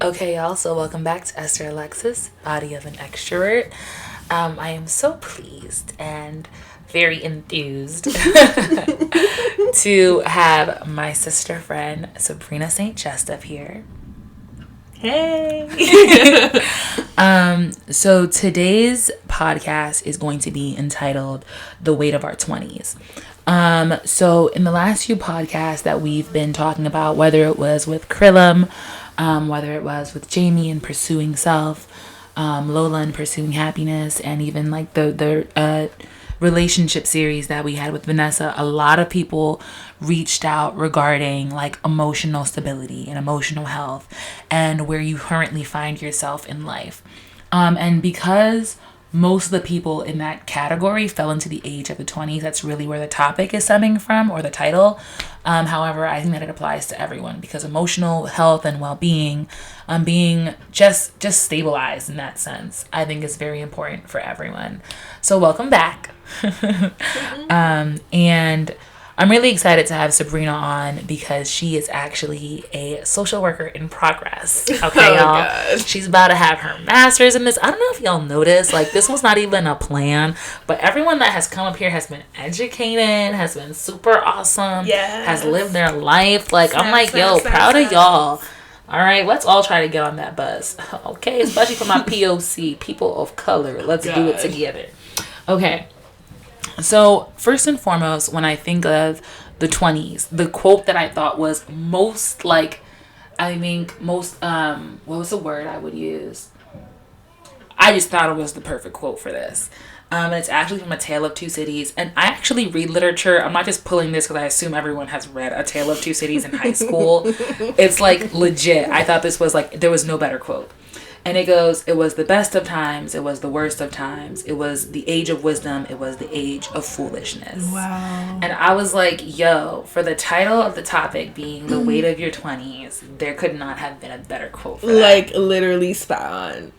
Okay, y'all, so welcome back to Esther Alexis, Body of an Extravert. I am so pleased and very enthused to have my sister friend, Sabrina St. Juste up here. Hey! So today's podcast is going to be entitled The Weight of Our 20s. So in the last few podcasts that we've been talking about, whether it was with Krillum, whether it was with Jamie and pursuing self, Lola and pursuing happiness, and even like the relationship series that we had with Vanessa, a lot of people reached out regarding like emotional stability and emotional health and where you currently find yourself in life. And because most of the people in that category fell into the age of the 20s, that's really where the topic is stemming from, or the title. However, I think that it applies to everyone because emotional health and well-being, being just stabilized in that sense, I think is very important for everyone. So welcome back. And I'm really excited to have Sabrina on because she is actually a social worker in progress. Okay, y'all. God. She's about to have her master's in this. I don't know if y'all noticed, like, this was not even a plan, but everyone that has come up here has been educated, has been super awesome, has lived their life. Like, I'm like, yo, proud of y'all. All right, let's all try to get on that bus. Okay, especially for my POC, people of color. Let's do it together. Okay. So first and foremost, when I think of the 20s, the quote that I thought was most what was the word I would use? I just thought it was the perfect quote for this. And it's actually from A Tale of Two Cities. And I actually read literature. I'm not just pulling this because I assume everyone has read A Tale of Two Cities in high school. It's like legit. I thought this was like, there was no better quote. And it goes, it was the best of times, it was the worst of times, it was the age of wisdom, it was the age of foolishness. Wow. And I was like, yo, for the title of the topic being The Weight of Your 20s, there could not have been a better quote for that. Like, literally spot on.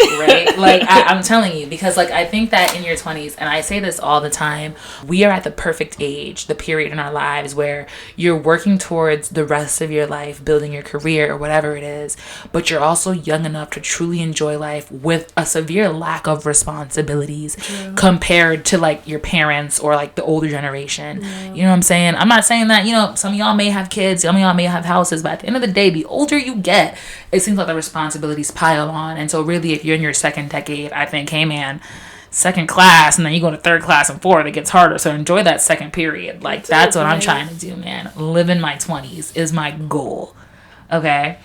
Right? Like, I'm telling you, because like I think that in your 20s, and I say this all the time, we are at the perfect age, the period in our lives where you're working towards the rest of your life, building your career or whatever it is, but you're also young enough to truly enjoy life with a severe lack of responsibilities compared to like your parents or like the older generation. You know what I'm saying? I'm not saying that, you know, some of y'all may have kids, some of y'all may have houses, but at the end of the day, the older you get, it seems like the responsibilities pile on. And so really, if you're in your second decade, I think, hey man, second class, and then you go to third class and fourth, it gets harder. So enjoy that second period. Like, that's what I'm trying to do, man. Live in my 20s is my goal. Okay.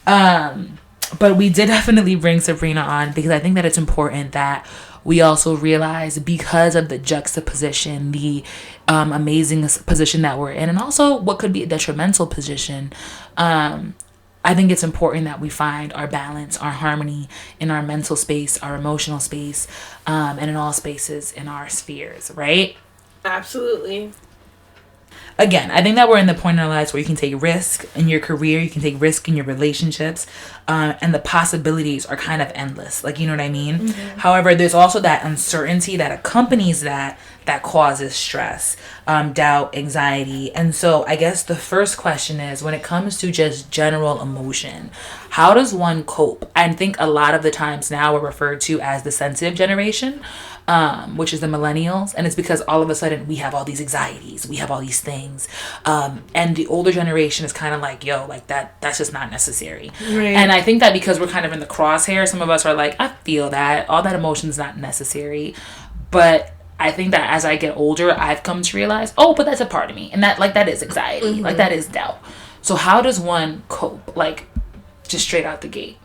But we did definitely bring Sabrina on because I think that it's important that we also realize, because of the juxtaposition, the amazing position that we're in, and also what could be a detrimental position, I think it's important that we find our balance, our harmony in our mental space, our emotional space, and in all spaces in our spheres, right? Absolutely. Again, I think that we're in the point in our lives where you can take risk in your career, you can take risk in your relationships, and the possibilities are kind of endless. Like, you know what I mean? Mm-hmm. However, there's also that uncertainty that accompanies that causes stress, doubt, anxiety. And so I guess the first question is, when it comes to just general emotion, how does one cope? I think a lot of the times now we're referred to as the sensitive generation, which is the millennials. And it's because all of a sudden we have all these anxieties, we have all these things. And the older generation is kind of like, yo, like that's just not necessary. Right. And I think that because we're kind of in the crosshair, some of us are like, I feel that all that emotion is not necessary. But I think that as I get older, I've come to realize, oh, but that's a part of me. And that is anxiety. Mm-hmm. Like, that is doubt. So how does one cope? Like, just straight out the gate.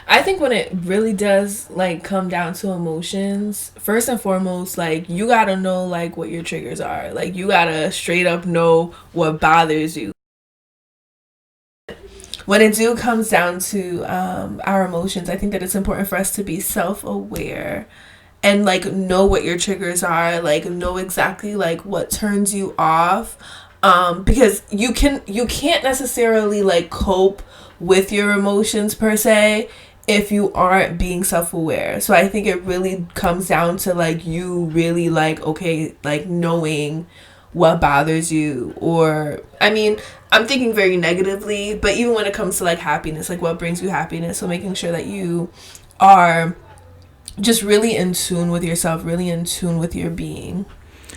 I think when it really does, like, come down to emotions, first and foremost, like, you gotta know, like, what your triggers are. Like, you gotta straight up know what bothers you. When it comes down to our emotions, I think that it's important for us to be self-aware and like know what your triggers are, like know exactly like what turns you off, because you can't necessarily like cope with your emotions per se if you aren't being self-aware. So I think it really comes down to like you really like, okay, like knowing what bothers you, or I mean, I'm thinking very negatively, but even when it comes to like happiness, like what brings you happiness. So making sure that you are just really in tune with yourself, really in tune with your being.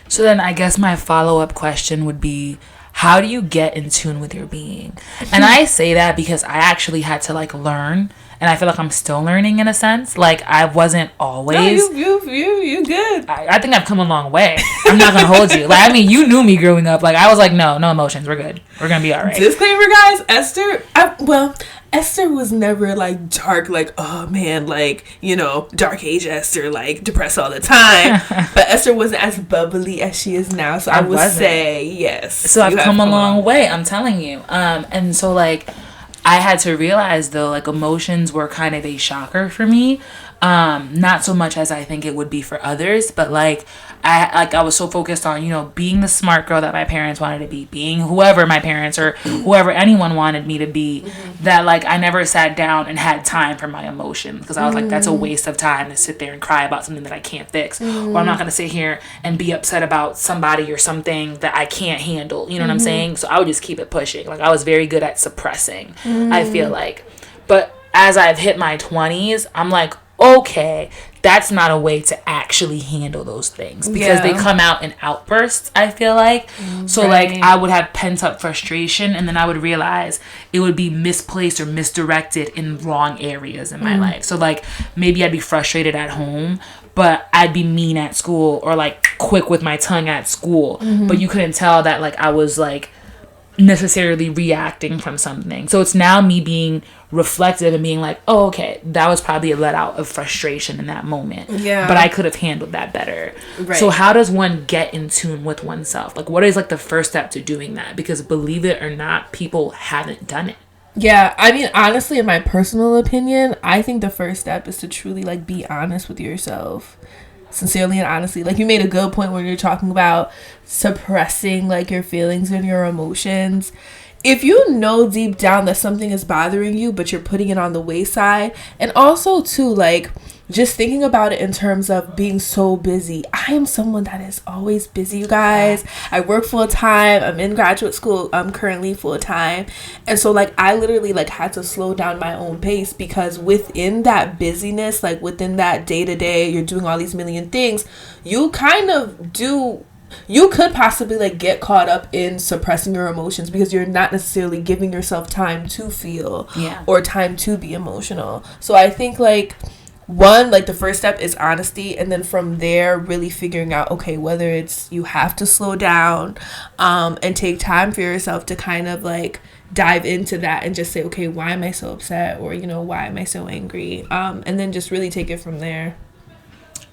So then I guess my follow-up question would be, how do you get in tune with your being? And I say that because I actually had to like learn, and I feel like I'm still learning in a sense. Like I wasn't always. No, you good. I think I've come a long way. I'm not gonna hold you. Like I mean, you knew me growing up. Like I was like, no emotions. We're good. We're gonna be all right. Disclaimer, guys. Esther was never like dark, like, oh man, like, you know, dark age Esther, like depressed all the time. But Esther wasn't as bubbly as she is now. So I would say yes. So I've come a long way. I'm telling you. And so like I had to realize though, like emotions were kind of a shocker for me. Not so much as I think it would be for others, but like I was so focused on, you know, being the smart girl that my parents wanted to be, being whoever my parents or whoever anyone wanted me to be, that like I never sat down and had time for my emotions, because I was like, that's a waste of time to sit there and cry about something that I can't fix, or I'm not going to sit here and be upset about somebody or something that I can't handle, you know what I'm saying? So I would just keep it pushing. Like I was very good at suppressing, I feel like. But as I've hit my 20s, I'm like, okay, that's not a way to actually handle those things, because they come out in outbursts, I feel like. So like I would have pent up frustration, and then I would realize it would be misplaced or misdirected in wrong areas in my life. So like maybe I'd be frustrated at home, but I'd be mean at school, or like quick with my tongue at school, but you couldn't tell that like I was like necessarily reacting from something. So it's now me being reflective and being like, oh, okay, that was probably a let out of frustration in that moment, but I could have handled that better. So how does one get in tune with oneself? Like what is like the first step to doing that? Because believe it or not, people haven't done it. Yeah, I mean, honestly, in my personal opinion, I think the first step is to truly like be honest with yourself, sincerely and honestly. Like you made a good point when you're talking about suppressing like your feelings and your emotions. If you know deep down that something is bothering you, but you're putting it on the wayside, and also too, like just thinking about it in terms of being so busy. I am someone that is always busy, you guys. I work full time. I'm in graduate school. I'm currently full time. And so like I literally like had to slow down my own pace, because within that busyness, like within that day to day, you're doing all these million things. You could possibly like get caught up in suppressing your emotions, because you're not necessarily giving yourself time to feel or time to be emotional. So I think like one, like the first step is honesty, and then from there really figuring out, okay, whether it's you have to slow down and take time for yourself to kind of like dive into that and just say, okay, why am I so upset, or you know, why am I so angry, and then just really take it from there.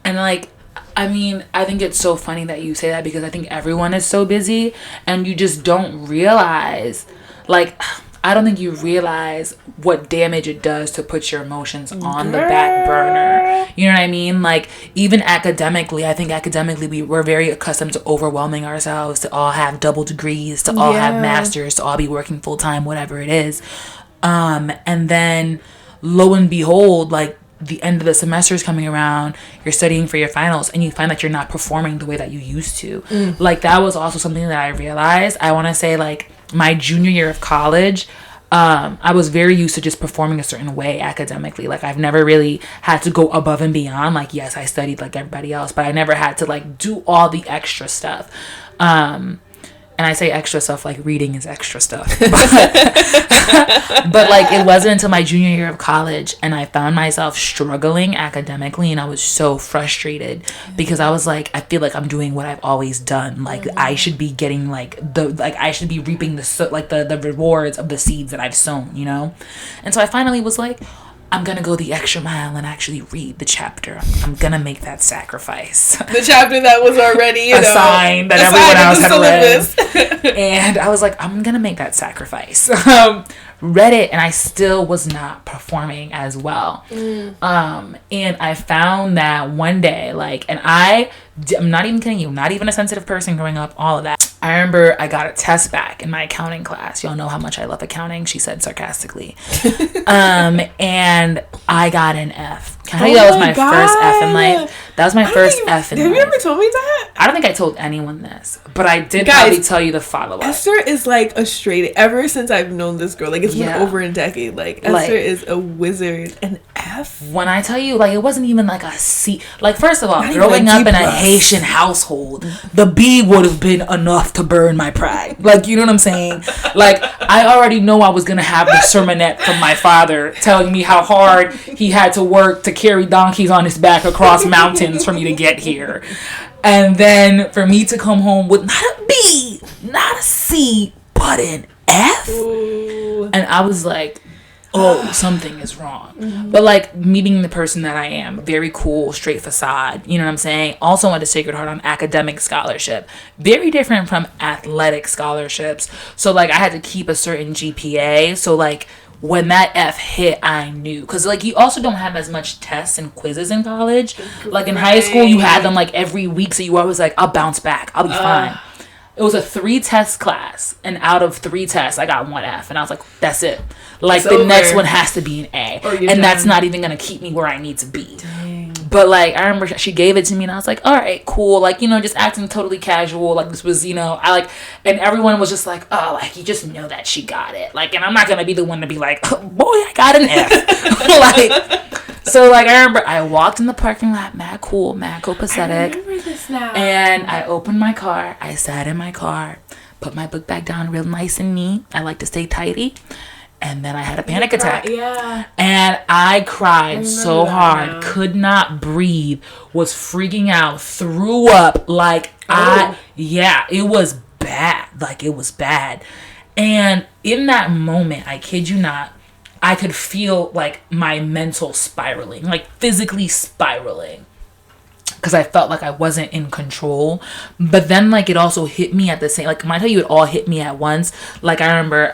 And like I mean, I think it's so funny that you say that, because I think everyone is so busy and you just don't realize, like, I don't think you realize what damage it does to put your emotions on the back burner. You know what I mean? Like, even academically, I think academically we're very accustomed to overwhelming ourselves, to all have double degrees, to all have masters, to all be working full time, whatever it is. And then lo and behold, like, the end of the semester is coming around, you're studying for your finals, and you find that you're not performing the way that you used to. Like that was also something that I realized. I want to say like my junior year of college, I was very used to just performing a certain way academically. Like I've never really had to go above and beyond. Like yes, I studied like everybody else, but I never had to like do all the extra stuff. And I say extra stuff like reading is extra stuff. But like it wasn't until my junior year of college and I found myself struggling academically, and I was so frustrated because I was like, I feel like I'm doing what I've always done. Like I should be getting I should be reaping the rewards of the seeds that I've sown, you know? And so I finally was like, I'm going to go the extra mile and actually read the chapter. I'm going to make that sacrifice. The chapter that was already, assigned that everyone else had read. And I was like, I'm going to make that sacrifice. Read it, and I still was not performing as well. And I found that one day, I'm not even kidding you, not even a sensitive person growing up, all of that. I remember I got a test back in my accounting class. Y'all know how much I love accounting, she said sarcastically. And I got an F. That was my first F in life. That was my first F in life. Have you ever told me that? I don't think I told anyone this, but I did probably tell you the follow-up. Esther is like a straight, ever since I've known this girl, like it's been over a decade, like Esther is a wizard. An F? When I tell you, like, it wasn't even like a C. Like, first of all, growing up in a Haitian household, the B would have been enough to burn my pride. Like, you know what I'm saying? Like, I already know I was going to have the sermonette from my father telling me how hard he had to work to carry donkeys on his back across mountains for me to get here. And then for me to come home with not a B, not a C, but an F. Ooh. And I was like, oh, something is wrong. Mm-hmm. But like me being the person that I am, very cool, straight facade, you know what I'm saying? Also went to Sacred Heart on academic scholarship. Very different from athletic scholarships. So like I had to keep a certain GPA. So like when that F hit, I knew. Because, like, you also don't have as much tests and quizzes in college. Like, in high school, you had them, like, every week. So you were always like, I'll bounce back. I'll be fine. It was a 3-test class. And out of 3 tests, I got 1 F. And I was like, that's it. Like, the next one has to be an A. And that's not even going to keep me where I need to be. Dang. But, like, I remember she gave it to me. And I was like, all right, cool. Like, you know, just acting totally casual. Like, this was, you know, and everyone was just like, oh, like, you just know that she got it. Like, and I'm not going to be the one to be like, oh, boy, I got an F. So, like, I remember I walked in the parking lot, mad cool, mad copacetic. I remember this now. And I opened my car. I sat in my car, put my book bag down real nice and neat. I like to stay tidy. And then I had a panic attack. Yeah. And I cried so hard, could not breathe, was freaking out, threw up. Like, it was bad. Like, it was bad. And in that moment, I kid you not, I could feel, like, my mental spiraling, like, physically spiraling. Because I felt like I wasn't in control. But then, like, it also hit me at the same... Like, when I tell you it all hit me at once, like, I remember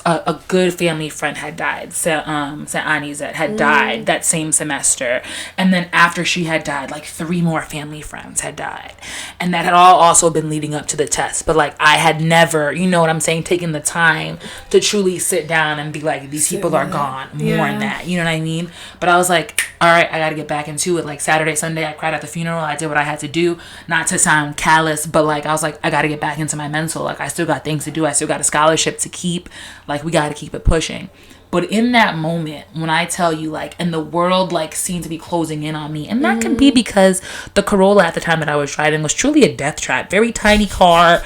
a good family friend had died. St. Anizet had died that same semester. And then after she had died, like, 3 more family friends had died. And that had all also been leading up to the test. But, like, I had never, you know what I'm saying, taken the time to truly sit down and be like, these people are gone. Mourn that. You know what I mean? But I was like, all right, I got to get back into it. Like, Saturday, Sunday, I cried at the funeral. I did what I had to do. Not to sound callous, but, like, I was like, I got to get back into my mental. Like, I still got things to do. I still got a scholarship to keep. Like, we got to keep it pushing. But in that moment, when I tell you, like, and the world, like, seemed to be closing in on me, and that could be because the Corolla at the time that I was driving was truly a death trap. Very tiny car,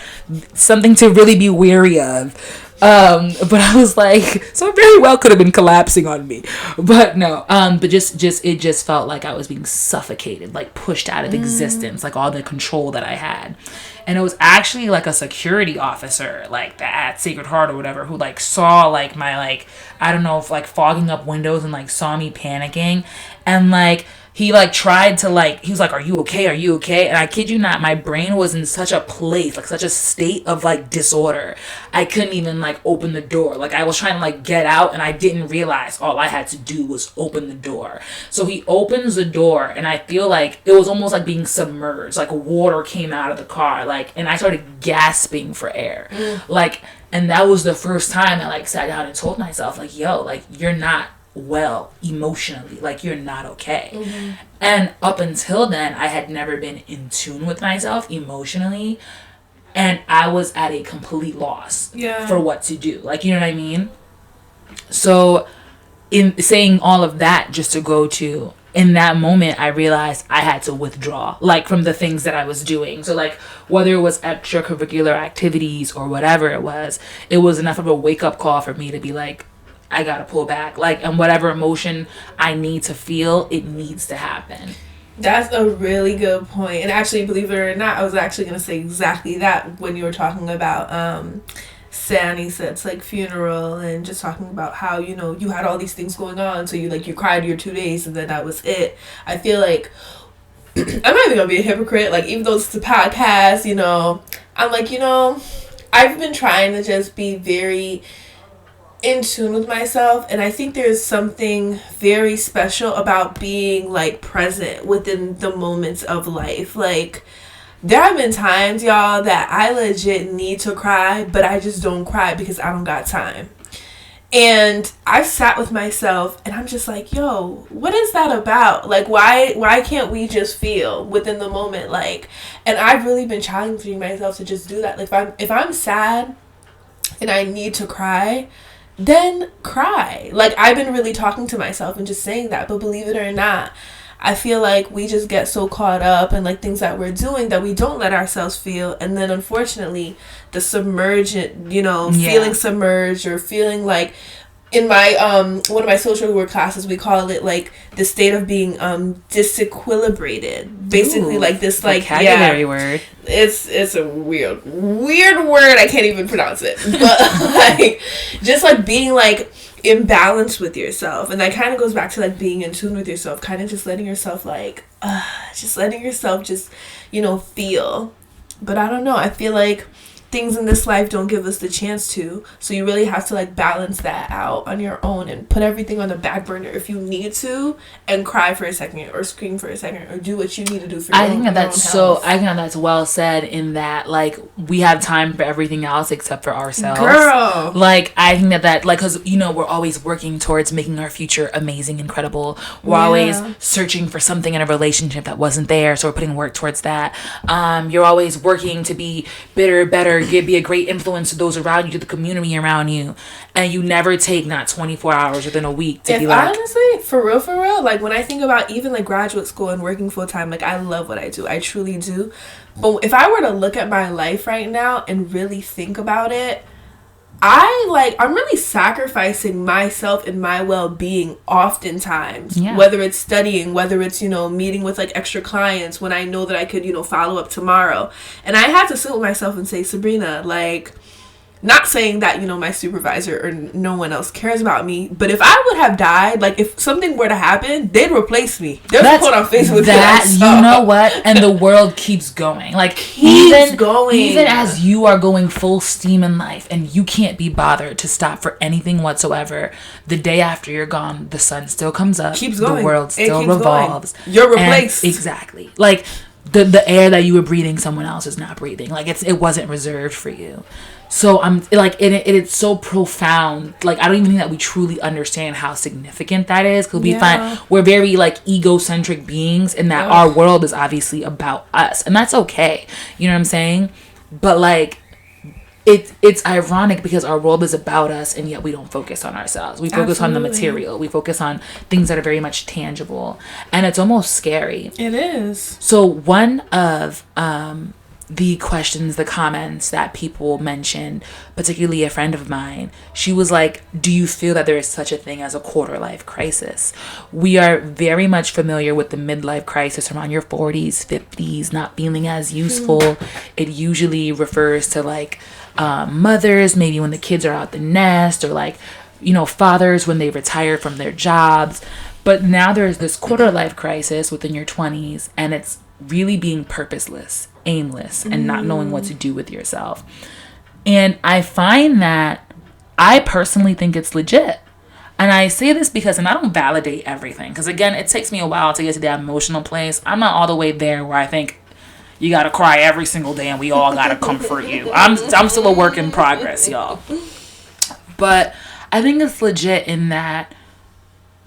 something to really be wary of. But I was like, so it very well could have been collapsing on me, but no, but it just felt like I was being suffocated, like pushed out of existence, like all the control that I had. And it was actually like a security officer, like at Sacred Heart or whatever, who like saw like my, like, I don't know, if like fogging up windows and like saw me panicking, and like he like tried to like, he was like, are you okay? Are you okay? And I kid you not, my brain was in such a place, like such a state of like disorder. I couldn't even like open the door. Like I was trying to like get out, and I didn't realize all I had to do was open the door. So he opens the door, and I feel like it was almost like being submerged. Like water came out of the car, like, and I started gasping for air. Like, and that was the first time I like sat down and told myself like, yo, like you're not well emotionally, like you're not okay. And up until then, I had never been in tune with myself emotionally, and I was at a complete loss for what to do, like, you know what I mean? So in saying all of that, just to go to, in that moment, I realized I had to withdraw, like, from the things that I was doing. So, like, whether it was extracurricular activities or whatever it was enough of a wake-up call for me to be like, I gotta pull back, like, and whatever emotion I need to feel, it needs to happen. That's a really good point. And actually, believe it or not, I was actually gonna say exactly that when you were talking about Saint Nicet's like funeral, and just talking about how, you know, you had all these things going on, so you cried your 2 days and then that was it. I feel like I'm not even gonna be a hypocrite, like, even though it's a podcast, you know, I'm like, you know, I've been trying to just be very in tune with myself, and I think there's something very special about being like present within the moments of life. Like, there have been times, y'all, that I legit need to cry, but I just don't cry because I don't got time. And I've sat with myself and I'm just like, yo, what is that about? Like, why can't we just feel within the moment? Like, and I've really been challenging myself to just do that. Like, if I'm sad and I need to cry, then cry. Like, I've been really talking to myself and just saying that. But believe it or not, I feel like we just get so caught up in like things that we're doing that we don't let ourselves feel. And then unfortunately, the feeling submerged or feeling like, in my one of my social work classes, we call it like the state of being disequilibrated. Basically, like this like vocabulary word. It's a weird word. I can't even pronounce it. But like just like being like imbalance with yourself, and that kind of goes back to like being in tune with yourself, kind of just letting yourself like feel. But I don't know, I feel like things in this life don't give us the chance to, so you really have to like balance that out on your own and put everything on the back burner if you need to, and cry for a second or scream for a second or do what you need to do for your I think that's well said, in that like we have time for everything else except for ourselves. Girl, like I think that like, because we're always working towards making our future amazing, incredible. We're always searching for something in a relationship that wasn't there, so we're putting work towards that. You're always working to be better, be a great influence to those around you, to the community around you, and you never take not 24 hours within a week to be like, honestly, for real, like when I think about even like graduate school and working full time, like I love what I do, I truly do. But if I were to look at my life right now and really think about it, I'm really sacrificing myself and my well-being oftentimes, whether it's studying, whether it's, meeting with like extra clients when I know that I could, follow up tomorrow. And I have to sit with myself and say, Sabrina, like, not saying that, my supervisor or no one else cares about me, but if I would have died, like if something were to happen, they'd replace me. There's a quote on Facebook that you know what, and the world keeps going. Like even as you are going full steam in life and you can't be bothered to stop for anything whatsoever, the day after you're gone, the sun still comes up, keeps going. The world still revolves. Going. You're replaced. Exactly. Like the air that you were breathing, someone else is not breathing. Like it wasn't reserved for you. So I'm like, it's so profound. Like, I don't even think that we truly understand how significant that is. Because we find we're very like egocentric beings, and that our world is obviously about us, and that's okay. You know what I'm saying? But like, it's ironic because our world is about us, and yet we don't focus on ourselves. We focus on the material. We focus on things that are very much tangible, and it's almost scary. It is. So one of the questions, the comments that people mentioned, particularly a friend of mine, she was like, do you feel that there is such a thing as a quarter life crisis? We are very much familiar with the midlife crisis around your 40s, 50s, not feeling as useful. It usually refers to like mothers, maybe when the kids are out the nest, or like, fathers when they retire from their jobs. But now there's this quarter life crisis within your 20s, and it's really being purposeless, aimless, and not knowing what to do with yourself. And I find that I personally think it's legit. And I say this because, and I don't validate everything, because again, it takes me a while to get to that emotional place. I'm not all the way there where I think you gotta cry every single day and we all gotta comfort you. I'm still a work in progress, y'all. But I think it's legit in that,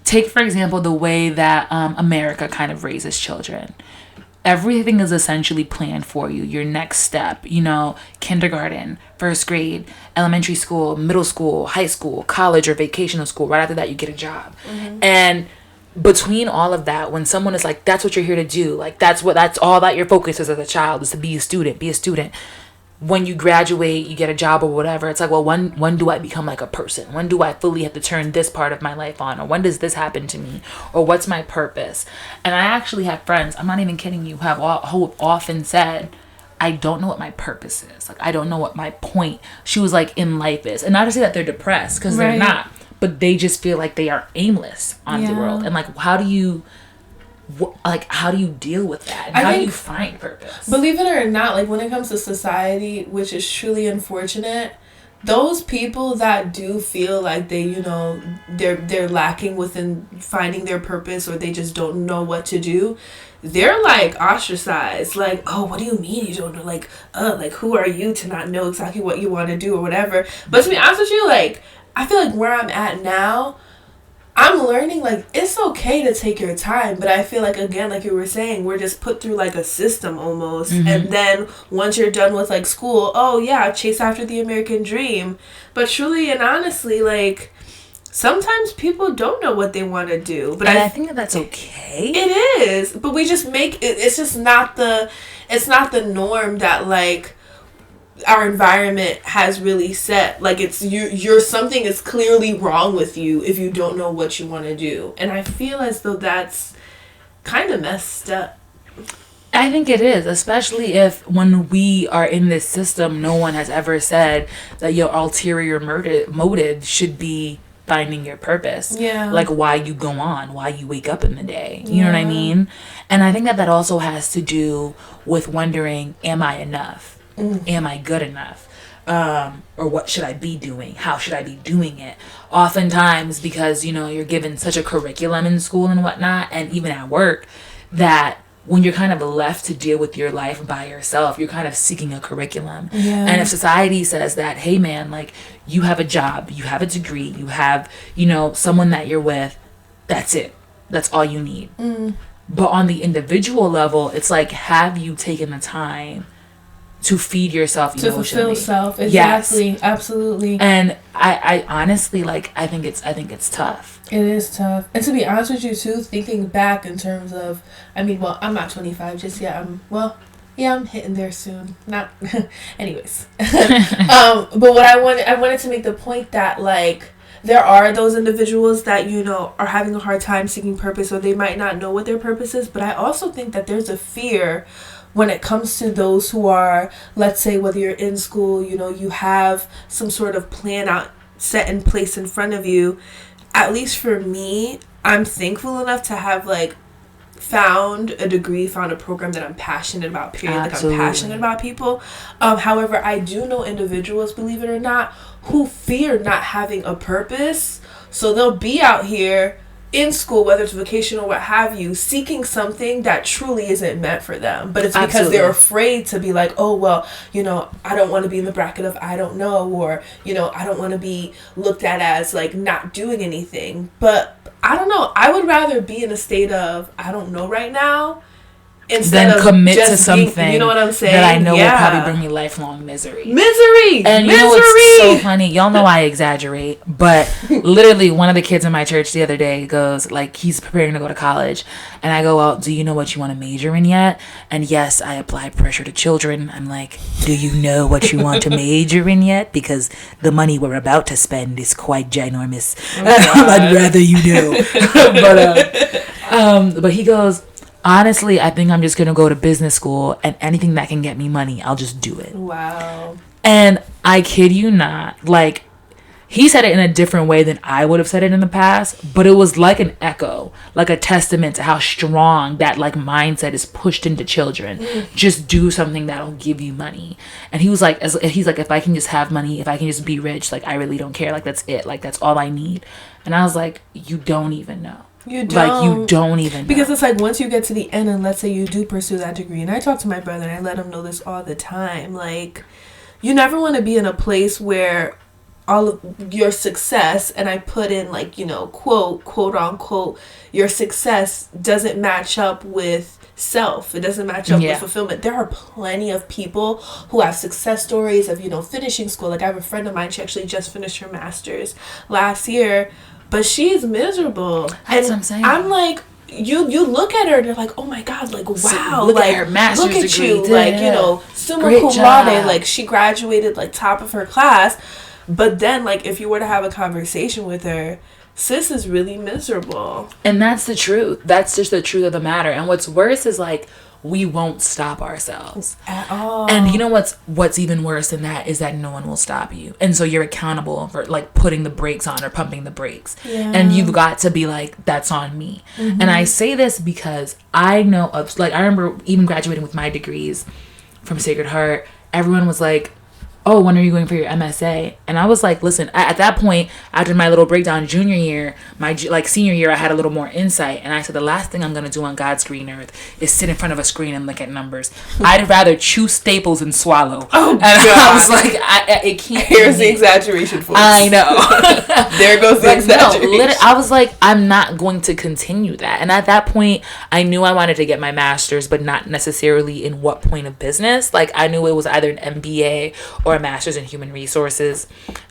take for example the way that America kind of raises children. Everything is essentially planned for you. Your next step, kindergarten, first grade, elementary school, middle school, high school, college, or vacational school. Right after that, you get a job. And between all of that, when someone is like, that's what you're here to do, like that's all that your focus is as a child, is to be a student. When you graduate, you get a job or whatever, it's like, well, when do I become like a person? When do I fully have to turn this part of my life on? Or when does this happen to me? Or what's my purpose? And I actually have friends, I'm not even kidding you, who have often said, I don't know what my purpose is. Like, I don't know what my point, she was like, in life is. And not to say that they're depressed, because they're not. But they just feel like they are aimless on the world. And like, how do you deal with that? And how do you find purpose? Believe it or not, like when it comes to society, which is truly unfortunate, those people that do feel like they, they're lacking within finding their purpose, or they just don't know what to do, they're like ostracized. Like, oh, what do you mean you don't know? Like, who are you to not know exactly what you want to do or whatever? But to be honest with you, like, I feel like where I'm at now, I'm learning, like, it's okay to take your time, but I feel like, again, like you were saying, we're just put through, like, a system almost, and then once you're done with, like, school, oh, yeah, chase after the American dream, but truly and honestly, like, sometimes people don't know what they want to do, but I think that that's okay. It is, but we just make it, it's just not the, it's not the norm that, like, our environment has really set. Like, it's you're something is clearly wrong with you if you don't know what you want to do, and I feel as though that's kind of messed up. I think it is, especially if when we are in this system, no one has ever said that your ulterior motive should be finding your purpose. Yeah. Like, why you go on, why you wake up in the day. You know what I mean? And I think that that also has to do with wondering, am I enough? Am I good enough? Or what should I be doing? How should I be doing it? Oftentimes, because, you know, you're given such a curriculum in school and whatnot, and even at work, that when you're kind of left to deal with your life by yourself, you're kind of seeking a curriculum. And if society says that, hey man, like, you have a job, you have a degree, you have, you know, someone that you're with, that's it. That's all you need. But on the individual level, it's like, have you taken the time to feed yourself emotionally? To fulfill self. Exactly. Yes. Absolutely. And I honestly, like, I think it's tough. It is tough. And to be honest with you too, thinking back in terms of, I mean, well, I'm not 25 just yet. I'm hitting there soon. Not, anyways. But what I wanted to make the point that, like, there are those individuals that, you know, are having a hard time seeking purpose, or they might not know what their purpose is. But I also think that there's a fear when it comes to those who are, let's say, whether you're in school, you know, you have some sort of plan out set in place in front of you. At least for me, I'm thankful enough to have, like, found a degree, found a program that I'm passionate about, period. Absolutely. Like, I'm passionate about people. However, I do know individuals, believe it or not, who fear not having a purpose. So they'll be out here in school, whether it's vocational or what have you, seeking something that truly isn't meant for them. But it's because Absolutely. they're afraid to be like, oh, well, you know, I don't want to be in the bracket of I don't know, or, you know, I don't want to be looked at as, like, not doing anything. But I don't know. I would rather be in a state of I don't know right now instead then of commit just to something being, you know what I'm saying? that I know will probably bring you lifelong misery. And you know what's so funny? Y'all know I exaggerate, but literally one of the kids in my church the other day goes, like, he's preparing to go to college, and I go, well, do you know what you want to major in yet? And yes, I apply pressure to children. I'm like, do you know what you want to major in yet? Because the money we're about to spend is quite ginormous. I'd rather you know. But he goes, honestly, I think I'm just going to go to business school, and anything that can get me money, I'll just do it. Wow. And I kid you not, like, he said it in a different way than I would have said it in the past, but it was like an echo, like a testament to how strong that, like, mindset is pushed into children. Just do something that'll give you money. And he was like, if I can just have money, if I can just be rich, like, I really don't care. Like, that's it. Like, that's all I need. And I was like, you don't even know. You don't. Like, you don't even know. Because it's like, once you get to the end and let's say you do pursue that degree, and I talk to my brother and I let him know this all the time, like, you never want to be in a place where all of your success, and I put in, like, you know, quote unquote, your success doesn't match up with self. It doesn't match up with fulfillment. There are plenty of people who have success stories of, you know, finishing school. Like, I have a friend of mine, she actually just finished her master's last year, but she's miserable. That's what I'm saying. I'm like, you look at her and you're like, oh my god, like, wow, look like, at her master's look at degree. you, like, you know, summa cum laude, like, she graduated, like, top of her class. But then, like, if you were to have a conversation with her, sis is really miserable. And that's the truth. That's just the truth of the matter. And what's worse is, like, we won't stop ourselves at all. And you know what's even worse than that is that no one will stop you. And so you're accountable for, like, putting the brakes on or pumping the brakes. Yeah. And you've got to be like, that's on me. And I say this because I know of, like, I remember even graduating with my degrees from Sacred Heart, everyone was like, oh, when are you going for your MSA? And I was like, listen, at that point, after my little breakdown junior year, my senior year, I had a little more insight. And I said, the last thing I'm going to do on God's green earth is sit in front of a screen and look at numbers. I'd rather chew staples and swallow. Oh, and God. I was like, it can't Here's the exaggeration for I know. There goes the exaggeration. No, I was like, I'm not going to continue that. And at that point, I knew I wanted to get my master's, but not necessarily in what point of business. Like, I knew it was either an MBA or a master's in human resources.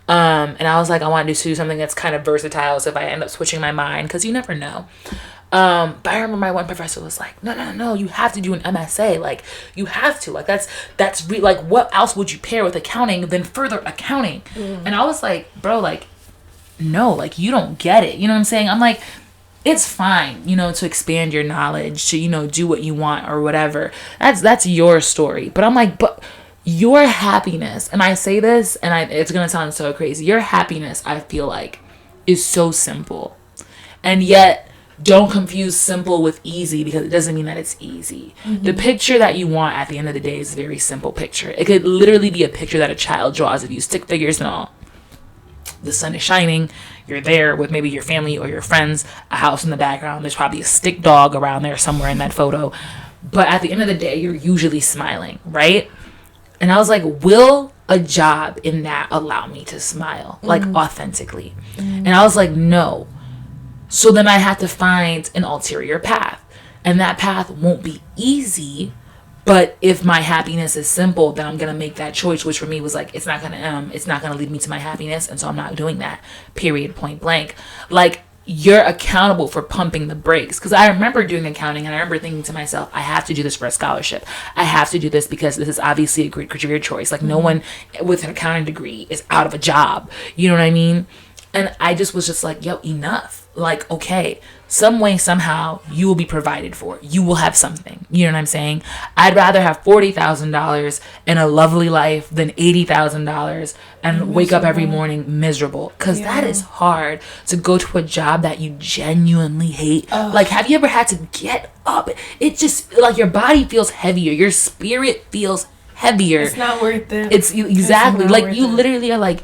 And I was like, I want to do something that's kind of versatile. So if I end up switching my mind, because you never know. But I remember my one professor was like, no, you have to do an MSA. Like, you have to. Like, like, what else would you pair with accounting than further accounting? And I was like, bro, like, no, like, you don't get it. You know what I'm saying? I'm like, it's fine, to expand your knowledge, to, do what you want or whatever. That's your story. But I'm like, but your happiness, and I say this, and it's going to sound so crazy. Your happiness, I feel like, is so simple. And yet, don't confuse simple with easy, because it doesn't mean that it's easy. Mm-hmm. The picture that you want at the end of the day is a very simple picture. It could literally be a picture that a child draws of you, stick figures and all. The sun is shining. You're there with maybe your family or your friends, a house in the background. There's probably a stick dog around there somewhere in that photo. But at the end of the day, you're usually smiling, right? And I was like, will a job in that allow me to smile, like authentically? And I was like, no. So then I had to find an ulterior path. And that path won't be easy. But if my happiness is simple, then I'm going to make that choice, which for me was like, it's not going to lead me to my happiness. And so I'm not doing that, period, point blank. Like, you're accountable for pumping the brakes. Because I remember doing accounting, and I remember thinking to myself, I have to do this for a scholarship. I have to do this because this is obviously a great career choice. Like, no one with an accounting degree is out of a job. You know what I mean? And I just was just like, yo, enough. Like, okay, some way, somehow, you will be provided for. You will have something. You know what I'm saying? I'd rather have $40,000 and a lovely life than $80,000 and wake up every morning miserable. Because that is hard, to go to a job that you genuinely hate. Like, have you ever had to get up? It just, like, your body feels heavier. Your spirit feels heavier. It's not worth it. It's exactly. It's like, you literally are like,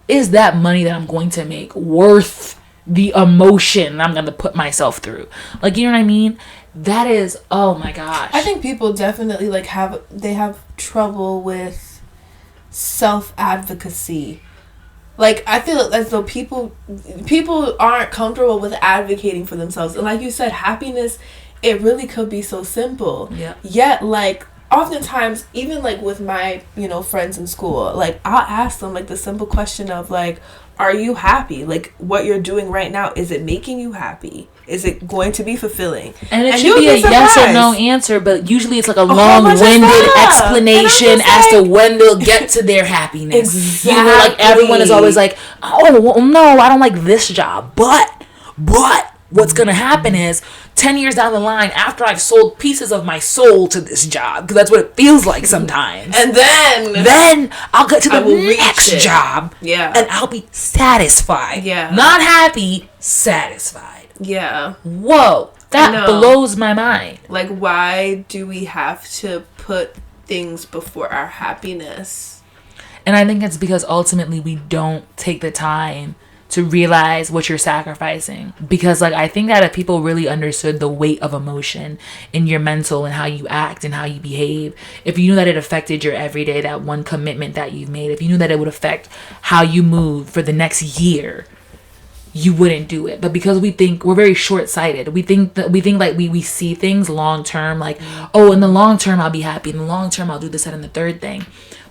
is that money that I'm going to make worth the emotion I'm going to put myself through? Like, you know what I mean? That is, oh my gosh. I think people definitely like have trouble with self-advocacy. Like, I feel as though people aren't comfortable with advocating for themselves. And like you said, happiness, it really could be so simple. Yeah. Yet, like, oftentimes, even like with my, friends in school, like, I'll ask them like the simple question of like, are you happy? Like, what you're doing right now, is it making you happy? Is it going to be fulfilling? And it should be a yes or no answer, but usually it's like a long-winded explanation as to when they'll get to their happiness. Exactly. Like, everyone is always like, oh, well, no, I don't like this job. But what's going to happen is 10 years down the line, after I've sold pieces of my soul to this job, because that's what it feels like sometimes. And then I'll get to the next job. Yeah. And I'll be satisfied. Yeah. Not happy, satisfied. Yeah. Whoa. That blows my mind. Like, why do we have to put things before our happiness? And I think it's because ultimately we don't take the time to realize what you're sacrificing. Because, like, I think that if people really understood the weight of emotion in your mental and how you act and how you behave, if you knew that it affected your everyday, that one commitment that you've made, if you knew that it would affect how you move for the next year, you wouldn't do it. But because we're very short-sighted. We think like we see things long-term, like, oh, in the long term, I'll be happy. In the long term, I'll do this, that, and the third thing.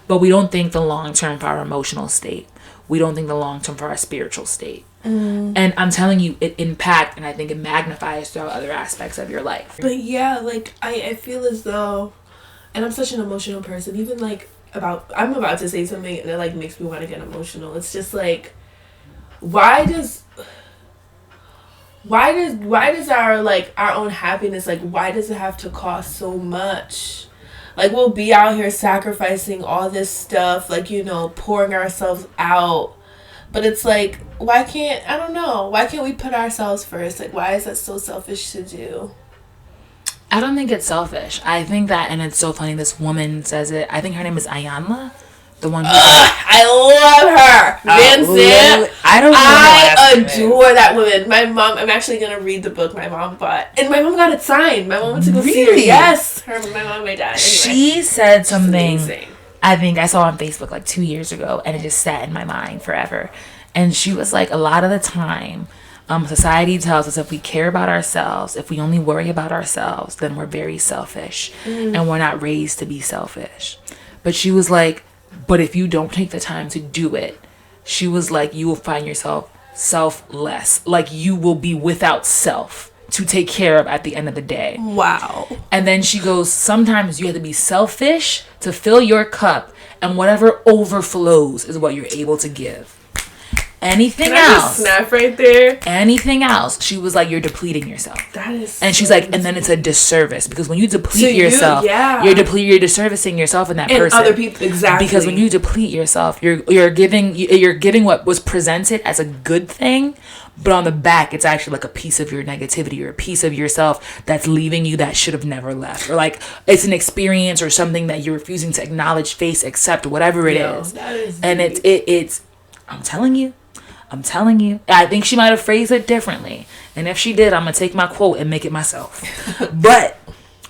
But we don't think the long term for our emotional state. We don't think the long term for our spiritual state. And I'm telling you, it impacts, and I think it magnifies throughout other aspects of your life. But yeah, like, I feel as though, and I'm such an emotional person, even like I'm about to say something and it like makes me want to get emotional. It's just like, why does our like our own happiness, like, why does it have to cost so much? Like, we'll be out here sacrificing all this stuff, like, pouring ourselves out. But it's like, why can't we put ourselves first? Like, why is that so selfish to do? I don't think it's selfish. I think that, and it's so funny, this woman says it, I think her name is Ayanla. The one who I love her. Vincent. I don't know. I adore that woman. My mom, I'm actually going to read the book my mom bought. And my mom got it signed. My mom went to go see her. Yes. My mom and my dad. Anyway. She said something I think I saw on Facebook like 2 years ago, and it just sat in my mind forever. And she was like, a lot of the time, society tells us if we care about ourselves, if we only worry about ourselves, then we're very selfish. And we're not raised to be selfish. But she was like, but if you don't take the time to do it, she was like, you will find yourself selfless. Like, you will be without self to take care of at the end of the day. Wow. And then she goes, sometimes you have to be selfish to fill your cup, and whatever overflows is what you're able to give. Anything Can I else? just snap right there. Anything else? She was like, you're depleting yourself. That is. And she's like, and then it's a disservice, because when you deplete yourself, you're disservicing yourself and that and person. Other people, exactly. Because when you deplete yourself, you're giving what was presented as a good thing, but on the back, it's actually like a piece of your negativity or a piece of yourself that's leaving you that should have never left, or like it's an experience or something that you're refusing to acknowledge, face, accept, whatever it is. That is and deep. it's. I'm telling you. I think she might have phrased it differently. And if she did, I'm going to take my quote and make it myself. But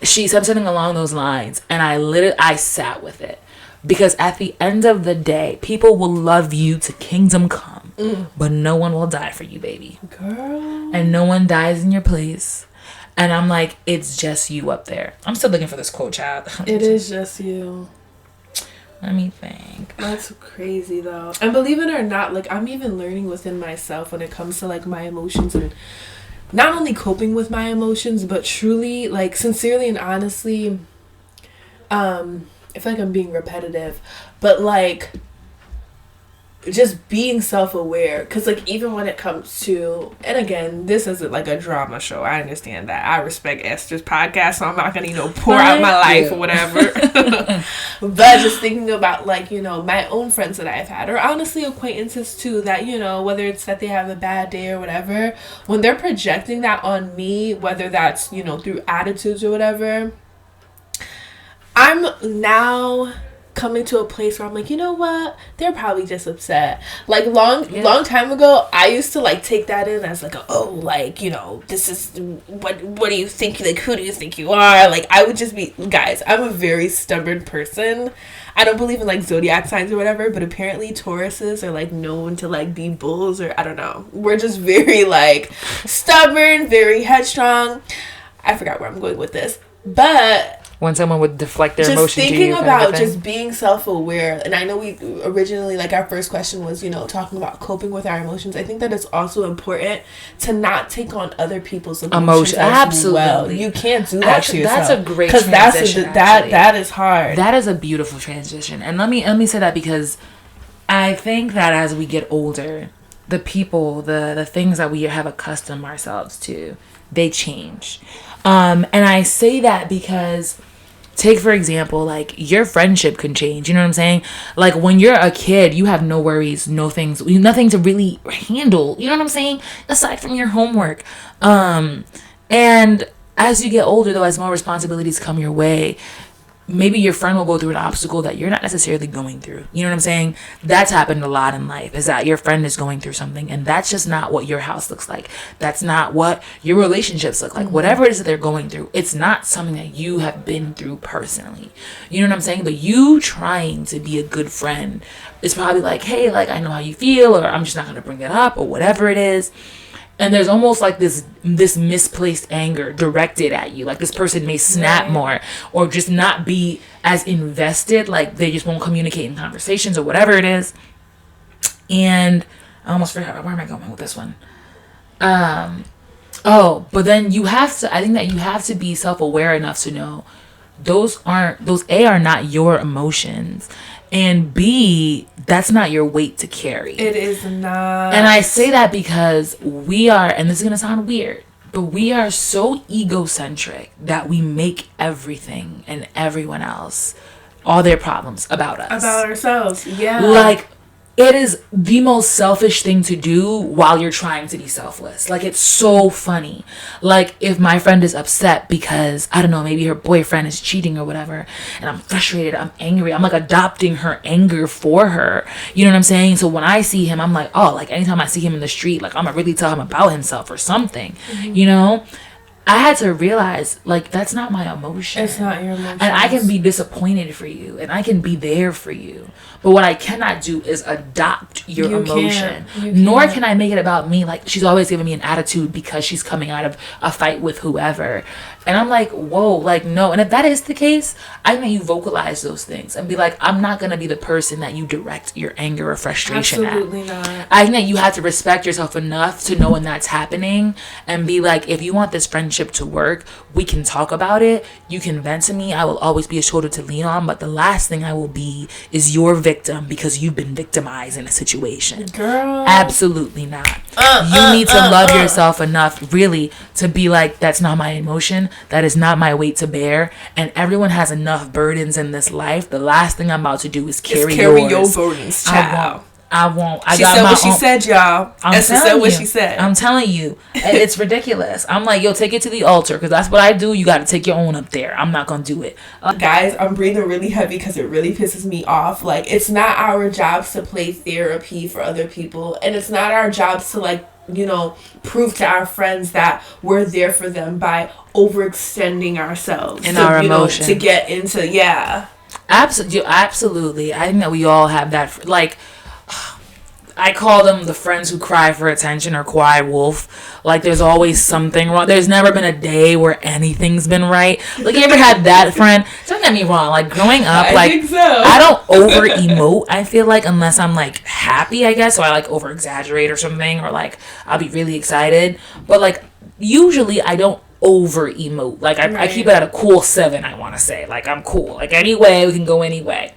she said something along those lines. And I sat with it. Because at the end of the day, people will love you to kingdom come. But no one will die for you, baby. Girl. And no one dies in your place. And I'm like, it's just you up there. I'm still looking for this quote, child. It is just you. Let me think. That's crazy though. And believe it or not, like I'm even learning within myself when it comes to like my emotions, and not only coping with my emotions, but truly like sincerely and honestly, I feel like I'm being repetitive, but like just being self-aware, because like even when it comes to, and again, this isn't like a drama show, I understand that, I respect Esther's podcast, so I'm not gonna pour out my life or whatever. But just thinking about like, my own friends that I've had, or honestly acquaintances too, that whether it's that they have a bad day or whatever, when they're projecting that on me, whether that's through attitudes or whatever, I'm now coming to a place where I'm like, you know what? They're probably just upset. Like long time ago, I used to like take that in as like, this is what do you think? Like, who do you think you are? Like, I would just be, guys, I'm a very stubborn person. I don't believe in like zodiac signs or whatever, but apparently Tauruses are like known to like be bulls, or I don't know. We're just very like stubborn, very headstrong. I forgot where I'm going with this, but when someone would deflect their just emotion to you. Just thinking about just being self-aware, and I know we originally, like, our first question was, talking about coping with our emotions. I think that it's also important to not take on other people's emotions Absolutely. Well. You can't do that to yourself. That's a great transition. That is hard. That is a beautiful transition. And let me say that because I think that as we get older, the people, the things that we have accustomed ourselves to, they change. And I say that because, take for example, like your friendship can change. You know what I'm saying? Like when you're a kid, you have no worries, nothing to really handle. You know what I'm saying? Aside from your homework. And as you get older, though, as more responsibilities come your way, maybe your friend will go through an obstacle that you're not necessarily going through. You know what I'm saying? That's happened a lot in life, is that your friend is going through something, and that's just not what your house looks like. That's not what your relationships look like. Whatever it is that they're going through, it's not something that you have been through personally. You know what I'm saying? But you trying to be a good friend is probably like, hey, like, I know how you feel, or I'm just not going to bring it up, or whatever it is. And there's almost like this misplaced anger directed at you. Like this person may snap more, or just not be as invested. Like they just won't communicate in conversations or whatever it is. And I almost forgot, where am I going with this one? But then I think that you have to be self-aware enough to know those are not your emotions. And B, that's not your weight to carry. It is not. And I say that because we are, and this is going to sound weird, but we are so egocentric that we make everything and everyone else, all their problems about us. About ourselves, yeah. Like, it is the most selfish thing to do while you're trying to be selfless. Like, it's so funny. Like, if my friend is upset because, I don't know, maybe her boyfriend is cheating or whatever, and I'm frustrated, I'm angry, I'm like adopting her anger for her. You know what I'm saying? So when I see him, I'm like, oh, like anytime I see him in the street, like I'm gonna really tell him about himself or something, you know? I had to realize, like, that's not my emotion. It's not your emotion. And I can be disappointed for you, and I can be there for you. But what I cannot do is adopt your emotion. Nor can I make it about me. Like, she's always giving me an attitude because she's coming out of a fight with whoever. And I'm like, whoa, like, no. And if that is the case, I think you vocalize those things and be like, I'm not going to be the person that you direct your anger or frustration Absolutely at. not. I think that you have to respect yourself enough to know when that's happening and be like, if you want this friendship to work, we can talk about it. You can vent to me. I will always be a shoulder to lean on. But the last thing I will be is your victim because you've been victimized in a situation. Girl. Absolutely not. You need to love yourself enough, really, to be like, that's not my emotion. That is not my weight to bear. And everyone has enough burdens in this life. The last thing I'm about to do is carry your yours. burdens, child. I won't. She said what she said, y'all. Esther said what she said. I'm telling you. It's ridiculous. I'm like, yo, take it to the altar because that's what I do. You got to take your own up there. I'm not going to do it. Guys, I'm breathing really heavy because it really pisses me off. Like, it's not our jobs to play therapy for other people. And it's not our jobs to, like, you know, prove to our friends that we're there for them by overextending ourselves. In our emotions. To get into, Absolutely. I think that we all have that. Like, I call them the friends who cry for attention or cry wolf. Like, there's always something wrong. There's never been a day where anything's been right. Like, you ever had that friend? Don't get me wrong. Like, growing up, I think so. I don't over emote, I feel like, unless I'm like happy, I guess. So I like over exaggerate or something, or like I'll be really excited. But like, usually I don't over emote. Like, I keep it at a cool 7, I want to say. Like, I'm cool. Like, anyway, we can go anyway.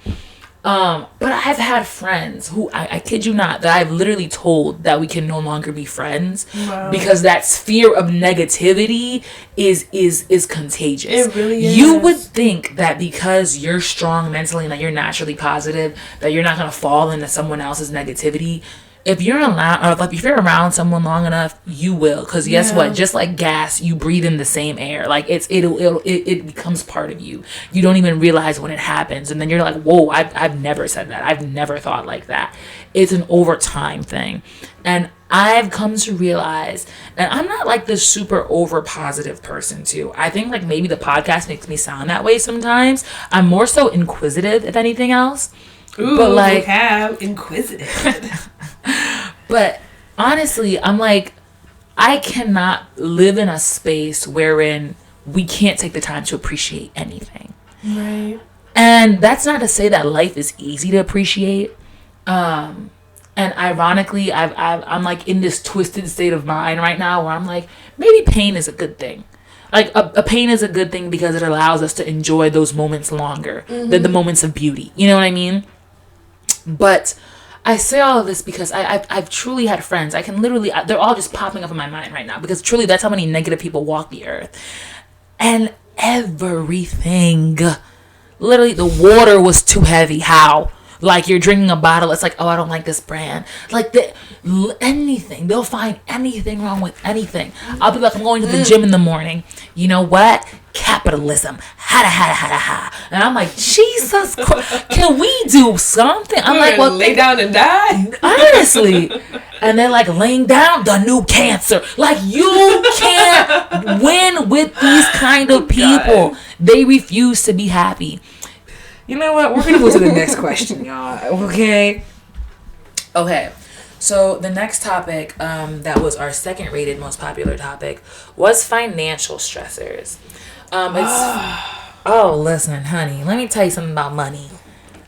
But I've had friends who, I kid you not, that I've literally told that we can no longer be friends. Wow. Because that sphere of negativity is contagious. It really is. You would think that because you're strong mentally and that you're naturally positive, that you're not going to fall into someone else's negativity. If you're around someone long enough, you will. Because guess what? Just like gas, you breathe in the same air. Like, it becomes part of you. You don't even realize when it happens. And then you're like, whoa, I've never said that. I've never thought like that. It's an overtime thing. And I've come to realize, and I'm not like this super over positive person too. I think like maybe the podcast makes me sound that way sometimes. I'm more so inquisitive, if anything else. Ooh, but like, have inquisitive. But honestly, I'm like, I cannot live in a space wherein we can't take the time to appreciate anything. Right. And that's not to say that life is easy to appreciate. And ironically, I'm like in this twisted state of mind right now where I'm like, maybe pain is a good thing. Like, a pain is a good thing because it allows us to enjoy those moments longer than the moments of beauty. You know what I mean? But I say all of this because I've truly had friends. I can literally, they're all just popping up in my mind right now because truly that's how many negative people walk the earth. And everything, literally the water was too heavy. How? Like, you're drinking a bottle, it's like, oh, I don't like this brand. Like, anything. They'll find anything wrong with anything. I'll be like, I'm going to the gym in the morning. You know what? Capitalism. Ha. And I'm like, Jesus Christ, can we do something? I'm like, well, lay down and die? Honestly. And they're like, laying down, the new cancer. Like, you can't win with these kind of people. God. They refuse to be happy. You know what? We're going to go to the next question, y'all. Okay. So the next topic, that was our second rated most popular topic, was financial stressors. Listen, honey, let me tell you something about money.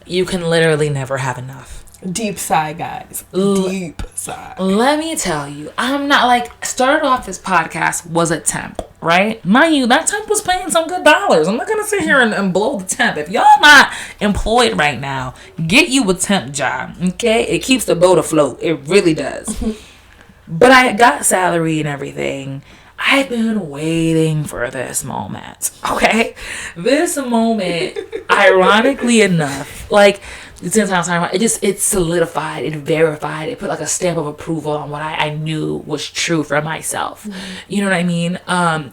You can literally never have enough. Deep sigh, guys. Deep sigh. Let me tell you, I'm not like, started off this podcast was a temp, right? Mind you, that temp was paying some good dollars. I'm not going to sit here and blow the temp. If y'all not employed right now, get you a temp job, okay? It keeps the boat afloat. It really does. But I got salary and everything. I've been waiting for this moment, okay? This moment, ironically enough, like, It solidified, it verified, it put like a stamp of approval on what I knew was true for myself. You know what I mean?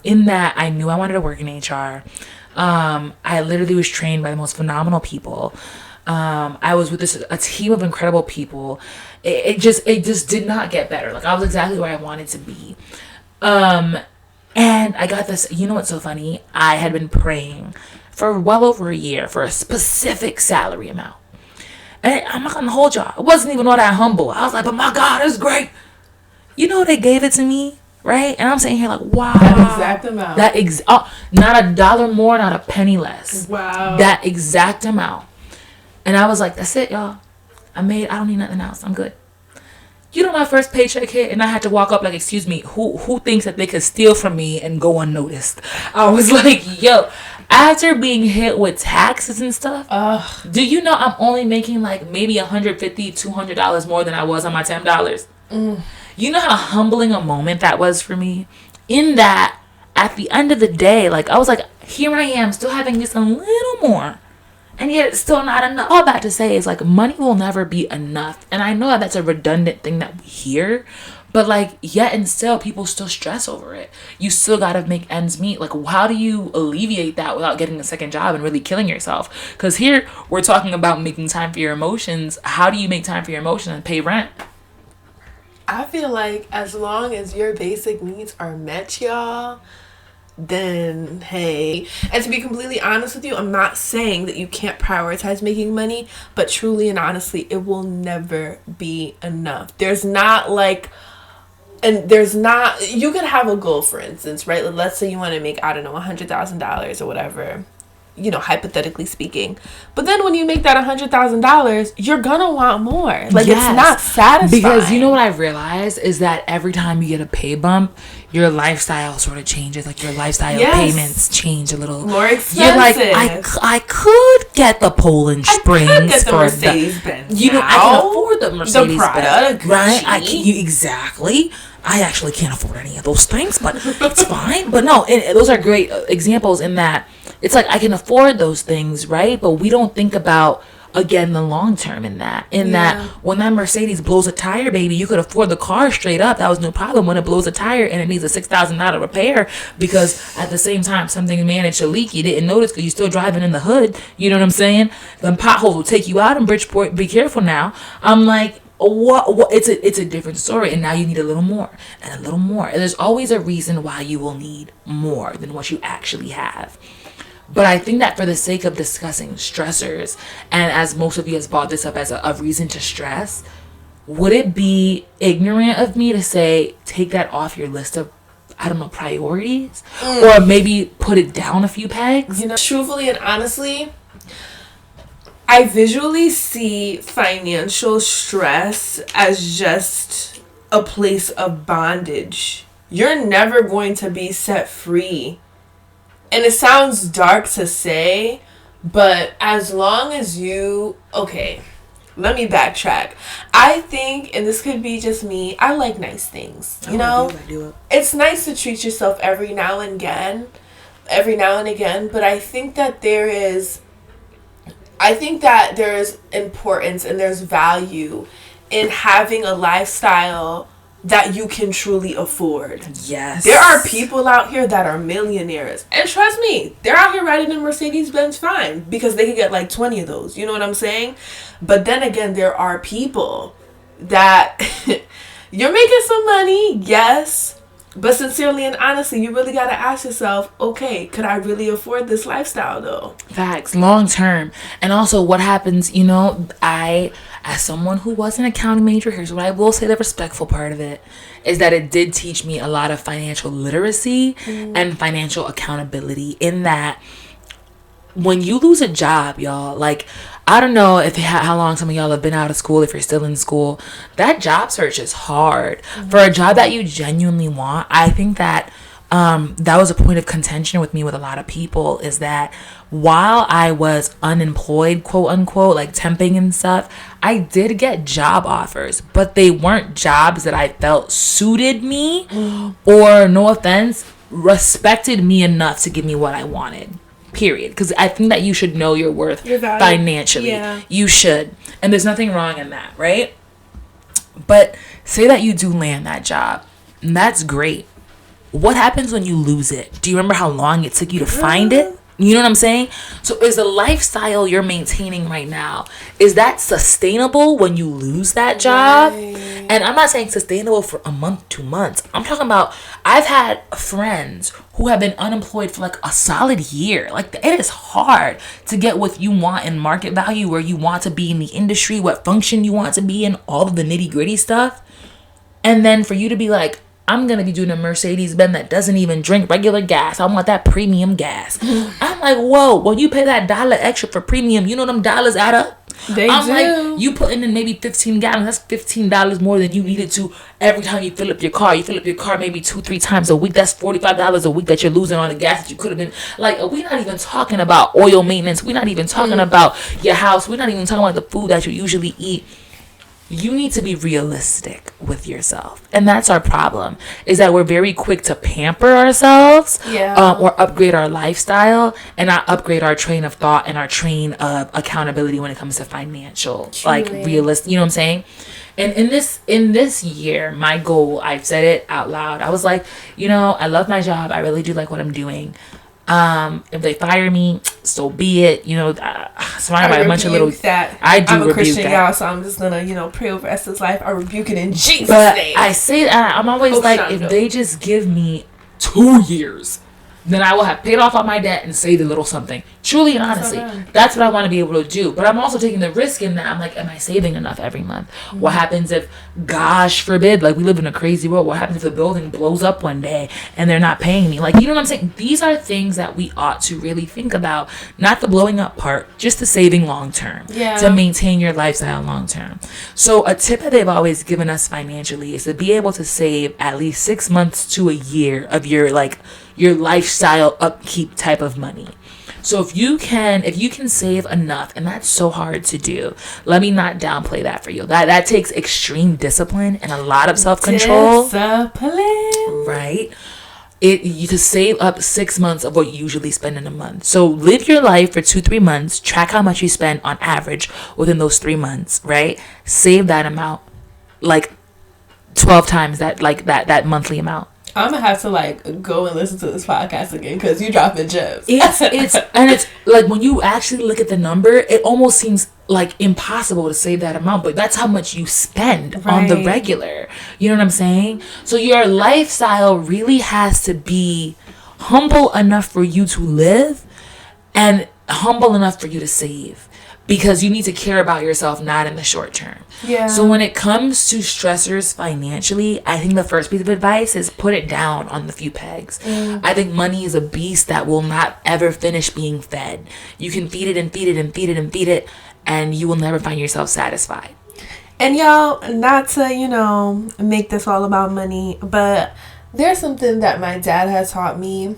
In that I knew I wanted to work in HR. I literally was trained by the most phenomenal people. I was with a team of incredible people. It just did not get better. Like I was exactly where I wanted to be. And I got this, you know what's so funny? I had been praying for well over a year for a specific salary amount. And I'm not gonna hold y'all. It wasn't even all that humble. I was like, but my God, it's great. You know, they gave it to me, right? And I'm sitting here like, wow. That exact amount. Not a dollar more, not a penny less. Wow. That exact amount. And I was like, that's it, y'all. I don't need nothing else. I'm good. You know, my first paycheck hit and I had to walk up like, excuse me, who thinks that they could steal from me and go unnoticed? I was like, yo, after being hit with taxes and stuff, do you know I'm only making like maybe $150, $200 more than I was on my $10? You know how humbling a moment that was for me? In that, at the end of the day, like I was like, here I am still having just a little more. And yet it's still not enough. All that to say is like money will never be enough. And I know that that's a redundant thing that we hear. But like, yet and still, people still stress over it. You still got to make ends meet. Like, how do you alleviate that without getting a second job and really killing yourself? Because here, we're talking about making time for your emotions. How do you make time for your emotions and pay rent? I feel like as long as your basic needs are met, y'all, then hey. And to be completely honest with you, I'm not saying that you can't prioritize making money, but truly and honestly, it will never be enough. You could have a goal, for instance, right? Let's say you want to make, I don't know, $100,000 or whatever, you know, hypothetically speaking. But then when you make that $100,000, you're gonna want more. Like, yes. It's not satisfying. Because you know what I've realized is that every time you get a pay bump, your lifestyle sort of changes. Like your lifestyle payments change a little. More expensive. You're like, I could get the Poland Springs. I could get the Mercedes-Benz. You know, I can afford the Mercedes-Benz. The Prada, right? Exactly. I actually can't afford any of those things, but it's fine. But no, those are great examples in that it's like I can afford those things, right? But we don't think about, again, the long term in that. That when that Mercedes blows a tire, baby, you could afford the car straight up. That was no problem. When it blows a tire and it needs a $6,000 repair because at the same time something managed to leak, you didn't notice because you're still driving in the hood. You know what I'm saying? Then potholes will take you out in Bridgeport. Be careful now. I'm like, what it's a different story, and now you need a little more and a little more, and there's always a reason why you will need more than what you actually have. But I think that for the sake of discussing stressors, and as most of you has brought this up as a reason to stress, would it be ignorant of me to say take that off your list of, I don't know, priorities, or maybe put it down a few pegs? You know, truthfully and honestly, I visually see financial stress as just a place of bondage. You're never going to be set free. And it sounds dark to say, but as long as okay, let me backtrack. I think, and this could be just me, I like nice things. You know? I do. It's nice to treat yourself every now and again, but I think that there is importance and there's value in having a lifestyle that you can truly afford. Yes. There are people out here that are millionaires. And trust me, they're out here riding in Mercedes-Benz fine because they could get like 20 of those. You know what I'm saying? But then again, there are people that you're making some money, yes. But sincerely and honestly, you really got to ask yourself, okay, could I really afford this lifestyle though? Facts, long term. And also what happens, you know, as someone who was an accounting major, here's what I will say, the respectful part of it is that it did teach me a lot of financial literacy and financial accountability, in that when you lose a job, y'all, like, I don't know how long some of y'all have been out of school, if you're still in school, that job search is hard. For a job that you genuinely want, I think that that was a point of contention with me with a lot of people, is that while I was unemployed, quote unquote, like temping and stuff, I did get job offers, but they weren't jobs that I felt suited me or, no offense, respected me enough to give me what I wanted. period. Because I think that you should know your worth Your value. financially. Yeah. You should. And there's nothing wrong in that, right? But say that you do land that job. And that's great. What happens when you lose it? Do you remember how long it took you to find it? You know what I'm saying? So is the lifestyle you're maintaining right now, is that sustainable when you lose that job? Right. And I'm not saying sustainable for a month, 2 months. I'm talking about, I've had friends who have been unemployed for like a solid year. Like, it is hard to get what you want in market value, where you want to be in the industry, what function you want to be in, all of the nitty gritty stuff. And then for you to be like, I'm going to be doing a Mercedes-Benz that doesn't even drink regular gas. I want that premium gas. I'm like, whoa, when you pay that $1 extra for premium, you know them dollars add up? I'm like, you putting in maybe 15 gallons. That's $15 more than you needed to every time you fill up your car. You fill up your car maybe 2-3 times a week. That's $45 a week that you're losing on the gas that you could have been. Like, we're not even talking about oil maintenance. We're not even talking about your house. We're not even talking about the food that you usually eat. You need to be realistic with yourself. And that's our problem, is that we're very quick to pamper ourselves, or upgrade our lifestyle, and not upgrade our train of thought and our train of accountability when it comes to financial, like realistic, you know what I'm saying? And in this year, my goal, I've said it out loud. I was like, you know, I love my job. I really do like what I'm doing. If they fire me, so be it. You know, surrounded by a bunch of little. That. I'm a Christian, y'all, so I'm just gonna, pray over Esther's life. I rebuke it in Jesus' name. I say that I'm always if they just give me 2 years, then I will have paid off all my debt and saved a little something. Truly and honestly, that's what I want to be able to do. But I'm also taking the risk in that I'm like, am I saving enough every month? Mm-hmm. What happens if, gosh forbid, like, we live in a crazy world. What happens if the building blows up one day and they're not paying me? Like, you know what I'm saying? These are things that we ought to really think about. Not the blowing up part, just the saving long term. Yeah. To maintain your lifestyle long term. So a tip that they've always given us financially is to be able to save at least 6 months to a year of your lifestyle upkeep type of money. So if you can save enough, and that's so hard to do, let me not downplay that for you. That takes extreme discipline and a lot of self-control. Discipline. Right? You to save up 6 months of what you usually spend in a month. So live your life for 2-3 months, track how much you spend on average within those 3 months, right? Save that amount, like 12 times that monthly amount. I'm gonna have to go and listen to this podcast again, because you dropping gems. It's like, when you actually look at the number, it almost seems like impossible to save that amount, but that's how much you spend on the regular. You know what I'm saying? So your lifestyle really has to be humble enough for you to live and humble enough for you to save. Because you need to care about yourself, not in the short term. Yeah. So when it comes to stressors financially, I think the first piece of advice is put it down on the few pegs. I think money is a beast that will not ever finish being fed. You can feed it and feed it and feed it and feed it, and you will never find yourself satisfied. And y'all, not to, make this all about money, but there's something that my dad has taught me.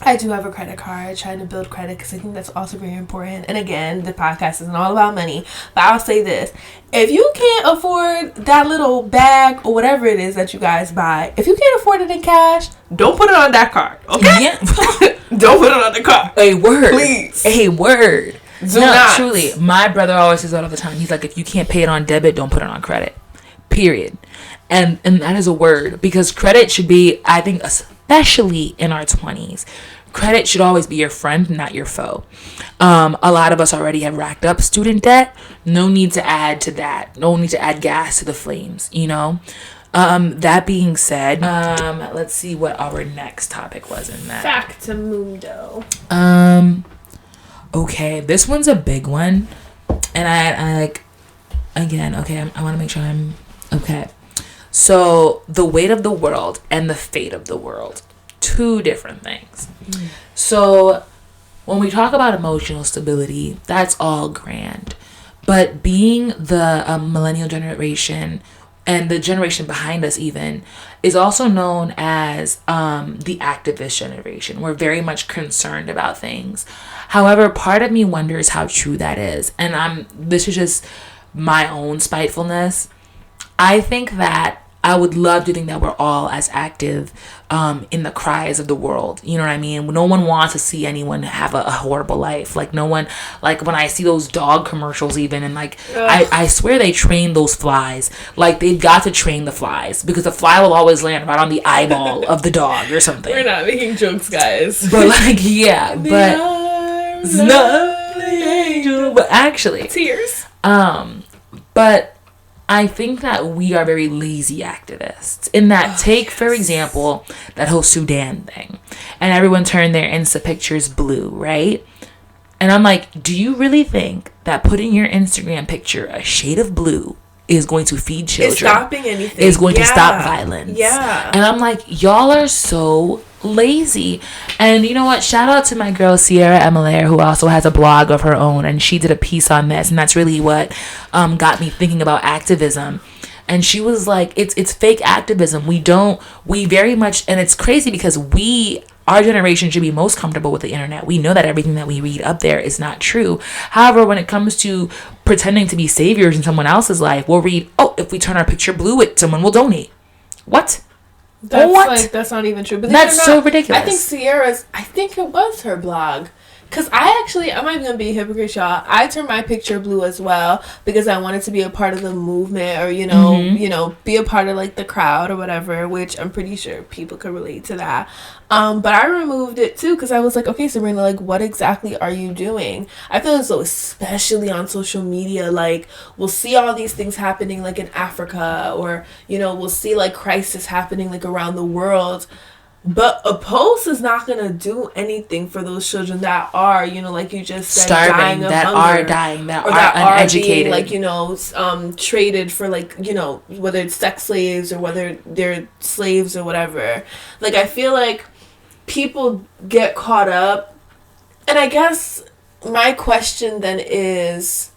I do have a credit card, trying to build credit, because I think that's also very important. And again, the podcast isn't all about money, but I'll say this. If you can't afford that little bag or whatever it is that you guys buy, if you can't afford it in cash, don't put it on that card, okay? Yeah. Don't put it on the card. A word. Please. A word. Do not. Truly. My brother always says that all the time. He's like, if you can't pay it on debit, don't put it on credit. Period. And that is a word, because credit should be, I think, especially in our 20s, credit should always be your friend, not your foe. A lot of us already have racked up student debt. No need to add to that. No need to add gas to the flames, That being said, let's see what our next topic was in that. Factamundo. Okay, this one's a big one. And I like, again, okay, I want to make sure I'm okay. So, the weight of the world and the fate of the world. 2 different things. So, when we talk about emotional stability, that's all grand. But being the millennial generation, and the generation behind us even, is also known as the activist generation. We're very much concerned about things. However, part of me wonders how true that is. And this is just my own spitefulness. I think that I would love to think that we're all as active in the cries of the world. You know what I mean? No one wants to see anyone have a horrible life. Like, no one, like, when I see those dog commercials even, and like, I swear they train those flies. Like, they've got to train the flies, because the fly will always land right on the eyeball of the dog or something. We're not making jokes, guys. But like, yeah, but it's not the angel, but actually tears. But I think that we are very lazy activists in that, take, for example, that whole Sudan thing, and everyone turned their Insta pictures blue, right? And I'm like, do you really think that putting your Instagram picture a shade of blue is going to feed children? It's stopping anything. Is going to stop violence. Yeah. And I'm like, y'all are so lazy. And you know what? Shout out to my girl Sierra Emelaire, who also has a blog of her own, and she did a piece on this, and that's really what got me thinking about activism. And she was like, it's fake activism. We very much, and it's crazy because our generation should be most comfortable with the internet. We know that everything that we read up there is not true. However, when it comes to pretending to be saviors in someone else's life, we'll read, oh, if we turn our picture blue, someone will donate. What? That's not even true. But that's so ridiculous. I think it was her blog. Because I'm not even going to be a hypocrite, y'all. I turned my picture blue as well because I wanted to be a part of the movement, or, be a part of, like, the crowd or whatever, which I'm pretty sure people could relate to that. But I removed it, too, because I was like, okay, Sabrina, like, what exactly are you doing? I feel as though, especially on social media, like, we'll see all these things happening, like, in Africa, or, we'll see, like, crisis happening, like, around the world. But a post is not going to do anything for those children that are, like you just said, starving, that hunger, are dying, that are uneducated. Are being, traded for, like, whether it's sex slaves or whether they're slaves or whatever. Like, I feel like people get caught up. And I guess my question then is,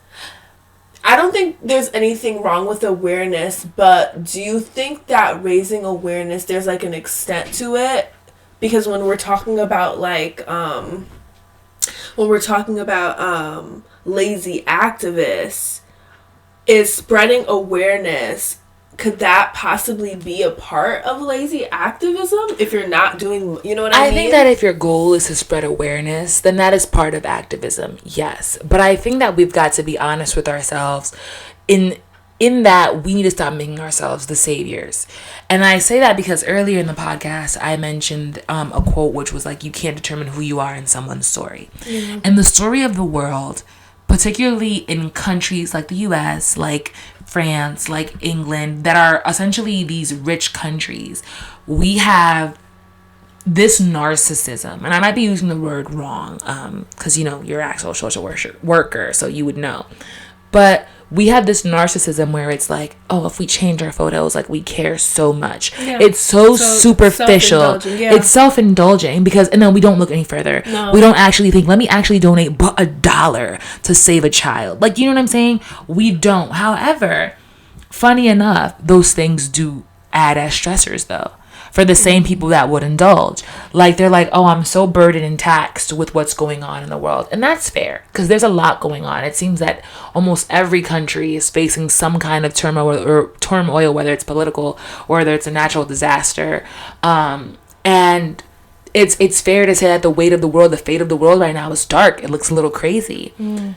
I don't think there's anything wrong with awareness, but do you think that raising awareness, there's, like, an extent to it? Because when we're talking about, like, lazy activists, is spreading awareness, could that possibly be a part of lazy activism if you're not doing, you know what I mean? I think that if your goal is to spread awareness, then that is part of activism, yes. But I think that we've got to be honest with ourselves in that we need to stop making ourselves the saviors. And I say that because earlier in the podcast, I mentioned a quote which was like, you can't determine who you are in someone's story. Mm-hmm. And the story of the world, particularly in countries like the US, like France, like England, that are essentially these rich countries, we have this narcissism, and I might be using the word wrong, because you're an actual social worker, so you would know, but we have this narcissism where it's like, oh, if we change our photos, like, we care so much. Yeah. It's so superficial. Yeah. It's self-indulging and then we don't look any further. No. We don't actually think, let me actually donate $1 to save a child. Like, you know what I'm saying? We don't. However, funny enough, those things do add as stressors, though, for the same people that would indulge. Like, they're like, oh, I'm so burdened and taxed with what's going on in the world. And that's fair, because there's a lot going on. It seems that almost every country is facing some kind of turmoil, whether it's political or whether it's a natural disaster. And it's fair to say that the fate of the world right now is dark. It looks a little crazy. Mm.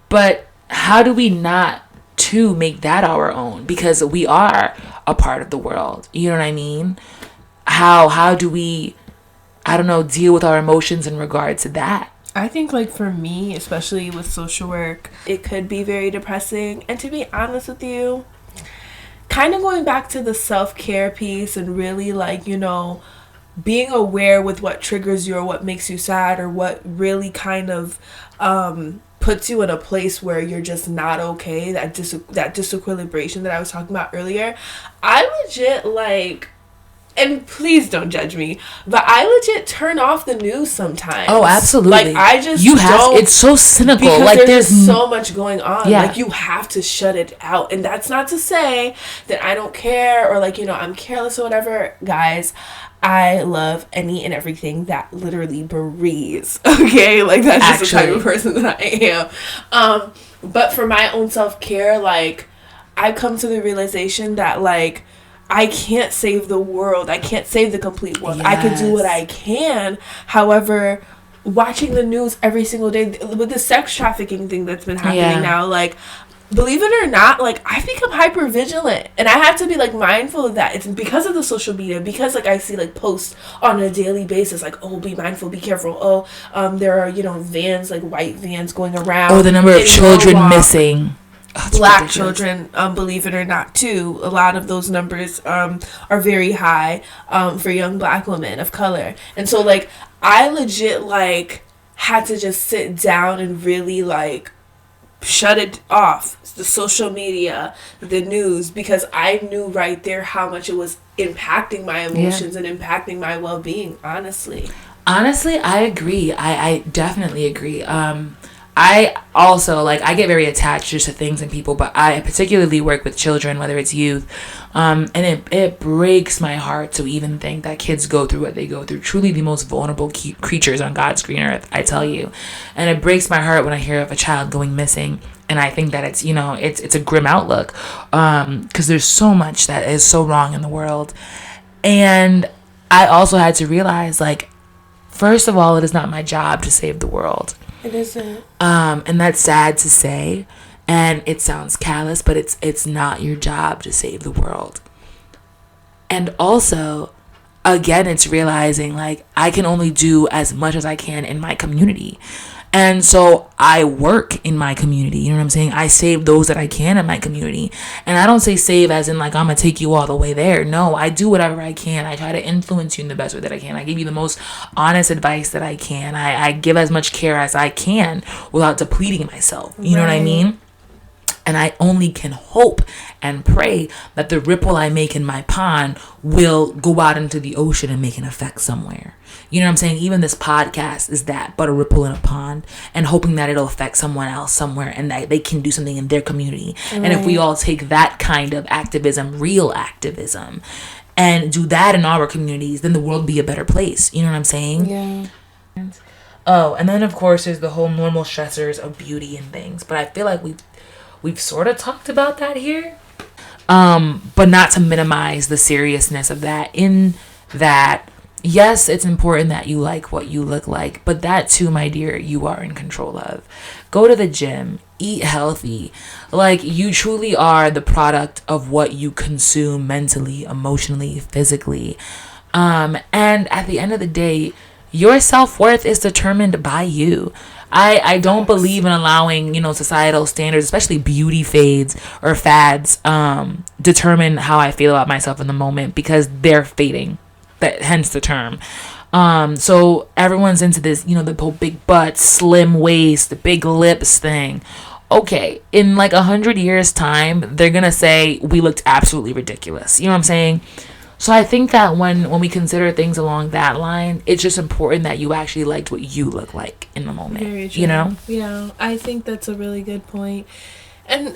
But how do we not, too, make that our own? Because we are a part of the world. You know what I mean? How do we, I don't know, deal with our emotions in regard to that? I think, like, for me, especially with social work, it could be very depressing. And to be honest with you, kind of going back to the self-care piece and really, like, being aware with what triggers you or what makes you sad or what really kind of puts you in a place where you're just not okay, that disequilibration that I was talking about earlier. I legit, like, and please don't judge me, but I legit turn off the news sometimes. Oh, absolutely. Like, I just it's so cynical. Because like, there's so much going on. Yeah. Like, you have to shut it out. And that's not to say that I don't care or, like, I'm careless or whatever. Guys, I love any and everything that literally breathes. Okay? Like, that's just the type of person that I am. But for my own self-care, like, I've come to the realization that, like, I can't save the world. I can't save the complete world. Yes. I can do what I can. However, watching the news every single day with the sex trafficking thing that's been happening now, like, believe it or not, like, I've become hyper vigilant, and I have to be like mindful of that. It's because of the social media, because like I see like posts on a daily basis, like, oh, be mindful, be careful. Oh, there are, you know, vans, like white vans going around. Oh, the number of children missing. Oh, Black children, believe it or not, too. A lot of those numbers are very high for young Black women of color. And so, like, I legit, like, had to just sit down and really, like, shut it off, the social media, the news, because I knew right there how much it was impacting my emotions and impacting my well-being, honestly. Honestly, I agree. I definitely agree. I also, like, I get very attached just to things and people, but I particularly work with children, whether it's youth, and it breaks my heart to even think that kids go through what they go through. Truly the most vulnerable creatures on God's green earth, I tell you. And it breaks my heart when I hear of a child going missing, and I think that it's, you know, it's a grim outlook, because there's so much that is so wrong in the world. And I also had to realize, like, first of all, it is not my job to save the world. It isn't. And that's sad to say, and it sounds callous, but it's not your job to save the world. And also, again, it's realizing, like, I can only do as much as I can in my community. And so I work in my community, you know what I'm saying? I save those that I can in my community. And I don't say save as in, like, I'm going to take you all the way there. No, I do whatever I can. I try to influence you in the best way that I can. I give you the most honest advice that I can. I give as much care as I can without depleting myself. You know what I mean? And I only can hope and pray that the ripple I make in my pond will go out into the ocean and make an effect somewhere. You know what I'm saying? Even this podcast is that, but a ripple in a pond, and hoping that it'll affect someone else somewhere and that they can do something in their community. Right. And if we all take that kind of activism, real activism, and do that in our communities, then the world will be a better place. You know what I'm saying? Yeah. Oh, and then of course there's the whole normal stressors of beauty and things. But I feel like we've sort of talked about that here. But not to minimize the seriousness of that, in that, yes, it's important that you like what you look like, but that too, my dear, you are in control of. Go to the gym, eat healthy. Like, you truly are the product of what you consume mentally, emotionally, physically. And at the end of the day, your self-worth is determined by you. I don't believe in allowing, you know, societal standards, especially beauty fades or fads, determine how I feel about myself in the moment, because they're fading. That, hence the term. So everyone's into this, you know, the whole big butt, slim waist, the big lips thing. Okay, in like 100 years' time, they're gonna say we looked absolutely ridiculous. You know what I'm saying? So I think that when we consider things along that line, it's just important that you actually liked what you look like in the moment. Very true. You know? Yeah, I think that's a really good point. And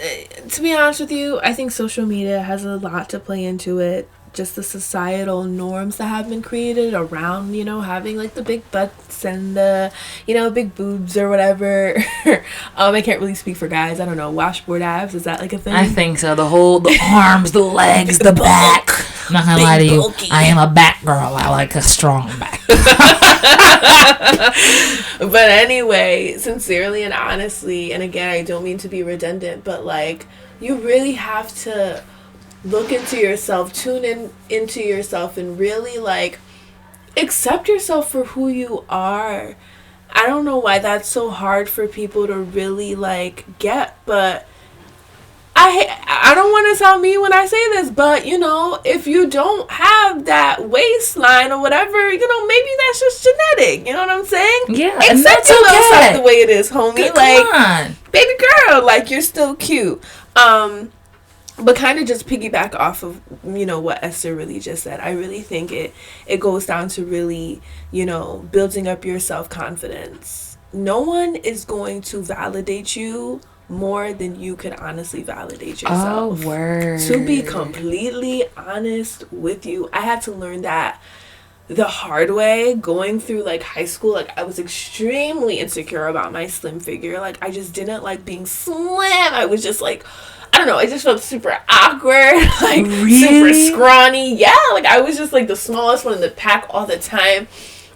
to be honest with you, I think social media has a lot to play into it. Just the societal norms that have been created around, you know, having like the big butts and the, you know, big boobs or whatever. I can't really speak for guys. I don't know. Washboard abs, is that like a thing? I think so. The arms, the legs, the back. I'm not gonna lie to you. Bulky. I am a back girl. I like a strong back. But anyway, sincerely and honestly, and again, I don't mean to be redundant, but like, you really have to look into yourself, tune into yourself, and really like accept yourself for who you are. I don't know why that's so hard for people to really like get, but I don't want to sound mean when I say this, but you know, if you don't have that waistline or whatever, you know, maybe that's just genetic. You know what I'm saying? Yeah, accept and that's yourself okay. the way it is, homie. Good, like, come on. Baby girl, like, you're still cute. But kind of just piggyback off of, you know, what Esther really just said. I really think it goes down to really, you know, building up your self-confidence. No one is going to validate you more than you can honestly validate yourself. Oh, word. To be completely honest with you, I had to learn that the hard way going through like high school. Like I was extremely insecure about my slim figure. Like I just didn't like being slim. I was just like, I don't know, I just felt super awkward, like super scrawny. Yeah, like I was just like the smallest one in the pack all the time.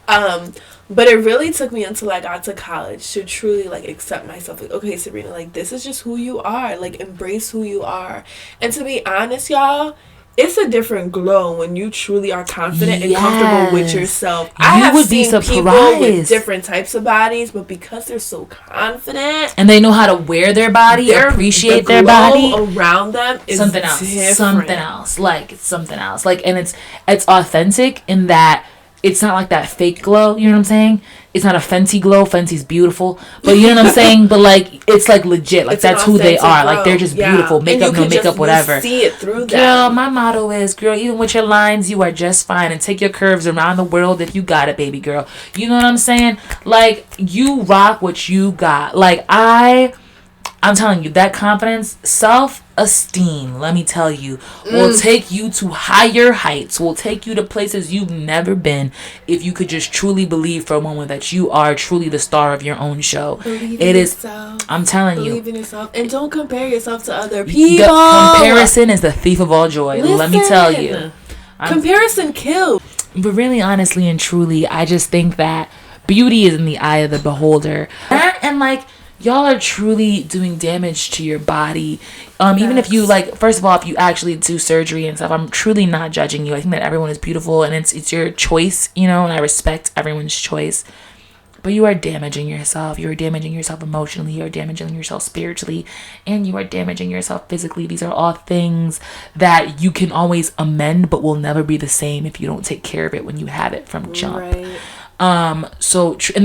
But it really took me until I got to college to truly like accept myself. Like, okay, Sabrina, like this is just who you are. Like embrace who you are. And to be honest, y'all, it's a different glow when you truly are confident and comfortable with yourself. I have seen people with different types of bodies, but because they're so confident and they know how to wear their body, appreciate their body around them, is something else. Like something else. Like, and it's authentic in that it's not like that fake glow. You know what I'm saying? It's not a Fenty glow. Fenty's beautiful, but you know what I'm saying. But like, it's like legit. Like that's who they are. Glow. Like they're just beautiful. Makeup, no makeup, whatever. See it through that. Girl, my motto is, girl, even with your lines, you are just fine. And take your curves around the world if you got it, baby girl. You know what I'm saying? Like you rock what you got. Like I'm telling you, that confidence, self-esteem, let me tell you, will take you to higher heights, will take you to places you've never been if you could just truly believe for a moment that you are truly the star of your own show. Believe in yourself. I'm telling you. Believe in yourself. And don't compare yourself to other people. Comparison is the thief of all joy. Listen, let me tell you. Comparison kills. But really, honestly and truly, I just think that beauty is in the eye of the beholder. And like, y'all are truly doing damage to your body. Even if you like, first of all, if you actually do surgery and stuff, I'm truly not judging you. I think that everyone is beautiful and it's your choice, you know, and I respect everyone's choice. But you are damaging yourself. You are damaging yourself emotionally. You are damaging yourself spiritually. And you are damaging yourself physically. These are all things that you can always amend, but will never be the same if you don't take care of it when you have it from jump. Right. And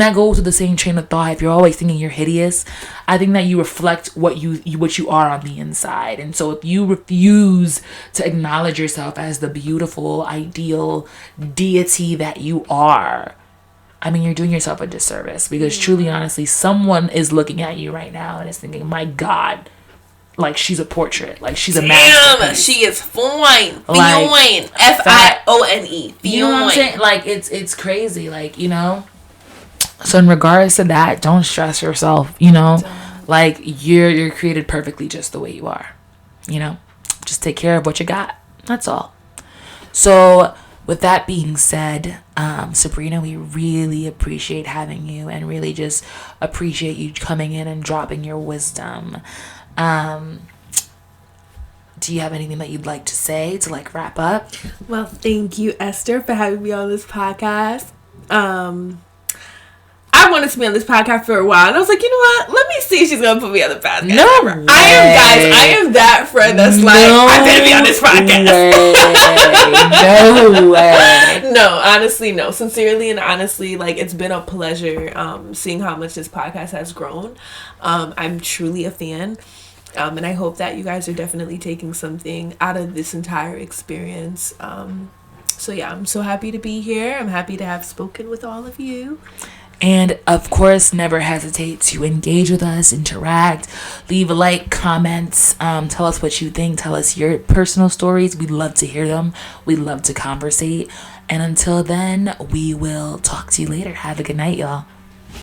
that goes to the same train of thought. If you're always thinking you're hideous, I think that you reflect what you are on the inside. And so if you refuse to acknowledge yourself as the beautiful, ideal deity that you are, I mean, you're doing yourself a disservice, because truly, honestly, someone is looking at you right now and is thinking, my God, like she's a portrait, like she's a masterpiece. She is fine. Fine. F-I-O-N-E. You know what I'm saying? Like it's crazy, like, you know. So in regards to that, don't stress yourself, you know. Like you're created perfectly just the way you are, you know. Just take care of what you got. That's all. So with that being said, Sabrina, we really appreciate having you and really just appreciate you coming in and dropping your wisdom. Do you have anything that you'd like to say to like wrap up? Well, thank you, Esther, for having me on this podcast. I wanted to be on this podcast for a while, and I was like, you know what? Let me see if she's gonna put me on the podcast. No way. I am that friend that's like, I'm gonna be on this podcast. No way. No, honestly, no. Sincerely and honestly, like it's been a pleasure seeing how much this podcast has grown. I'm truly a fan. And I hope that you guys are definitely taking something out of this entire experience. So yeah, I'm so happy to be here. I'm happy to have spoken with all of you. And of course, never hesitate to engage with us, interact, leave a like, comments, tell us what you think, tell us your personal stories. We'd love to hear them. We'd love to conversate. And until then, we will talk to you later. Have a good night, y'all.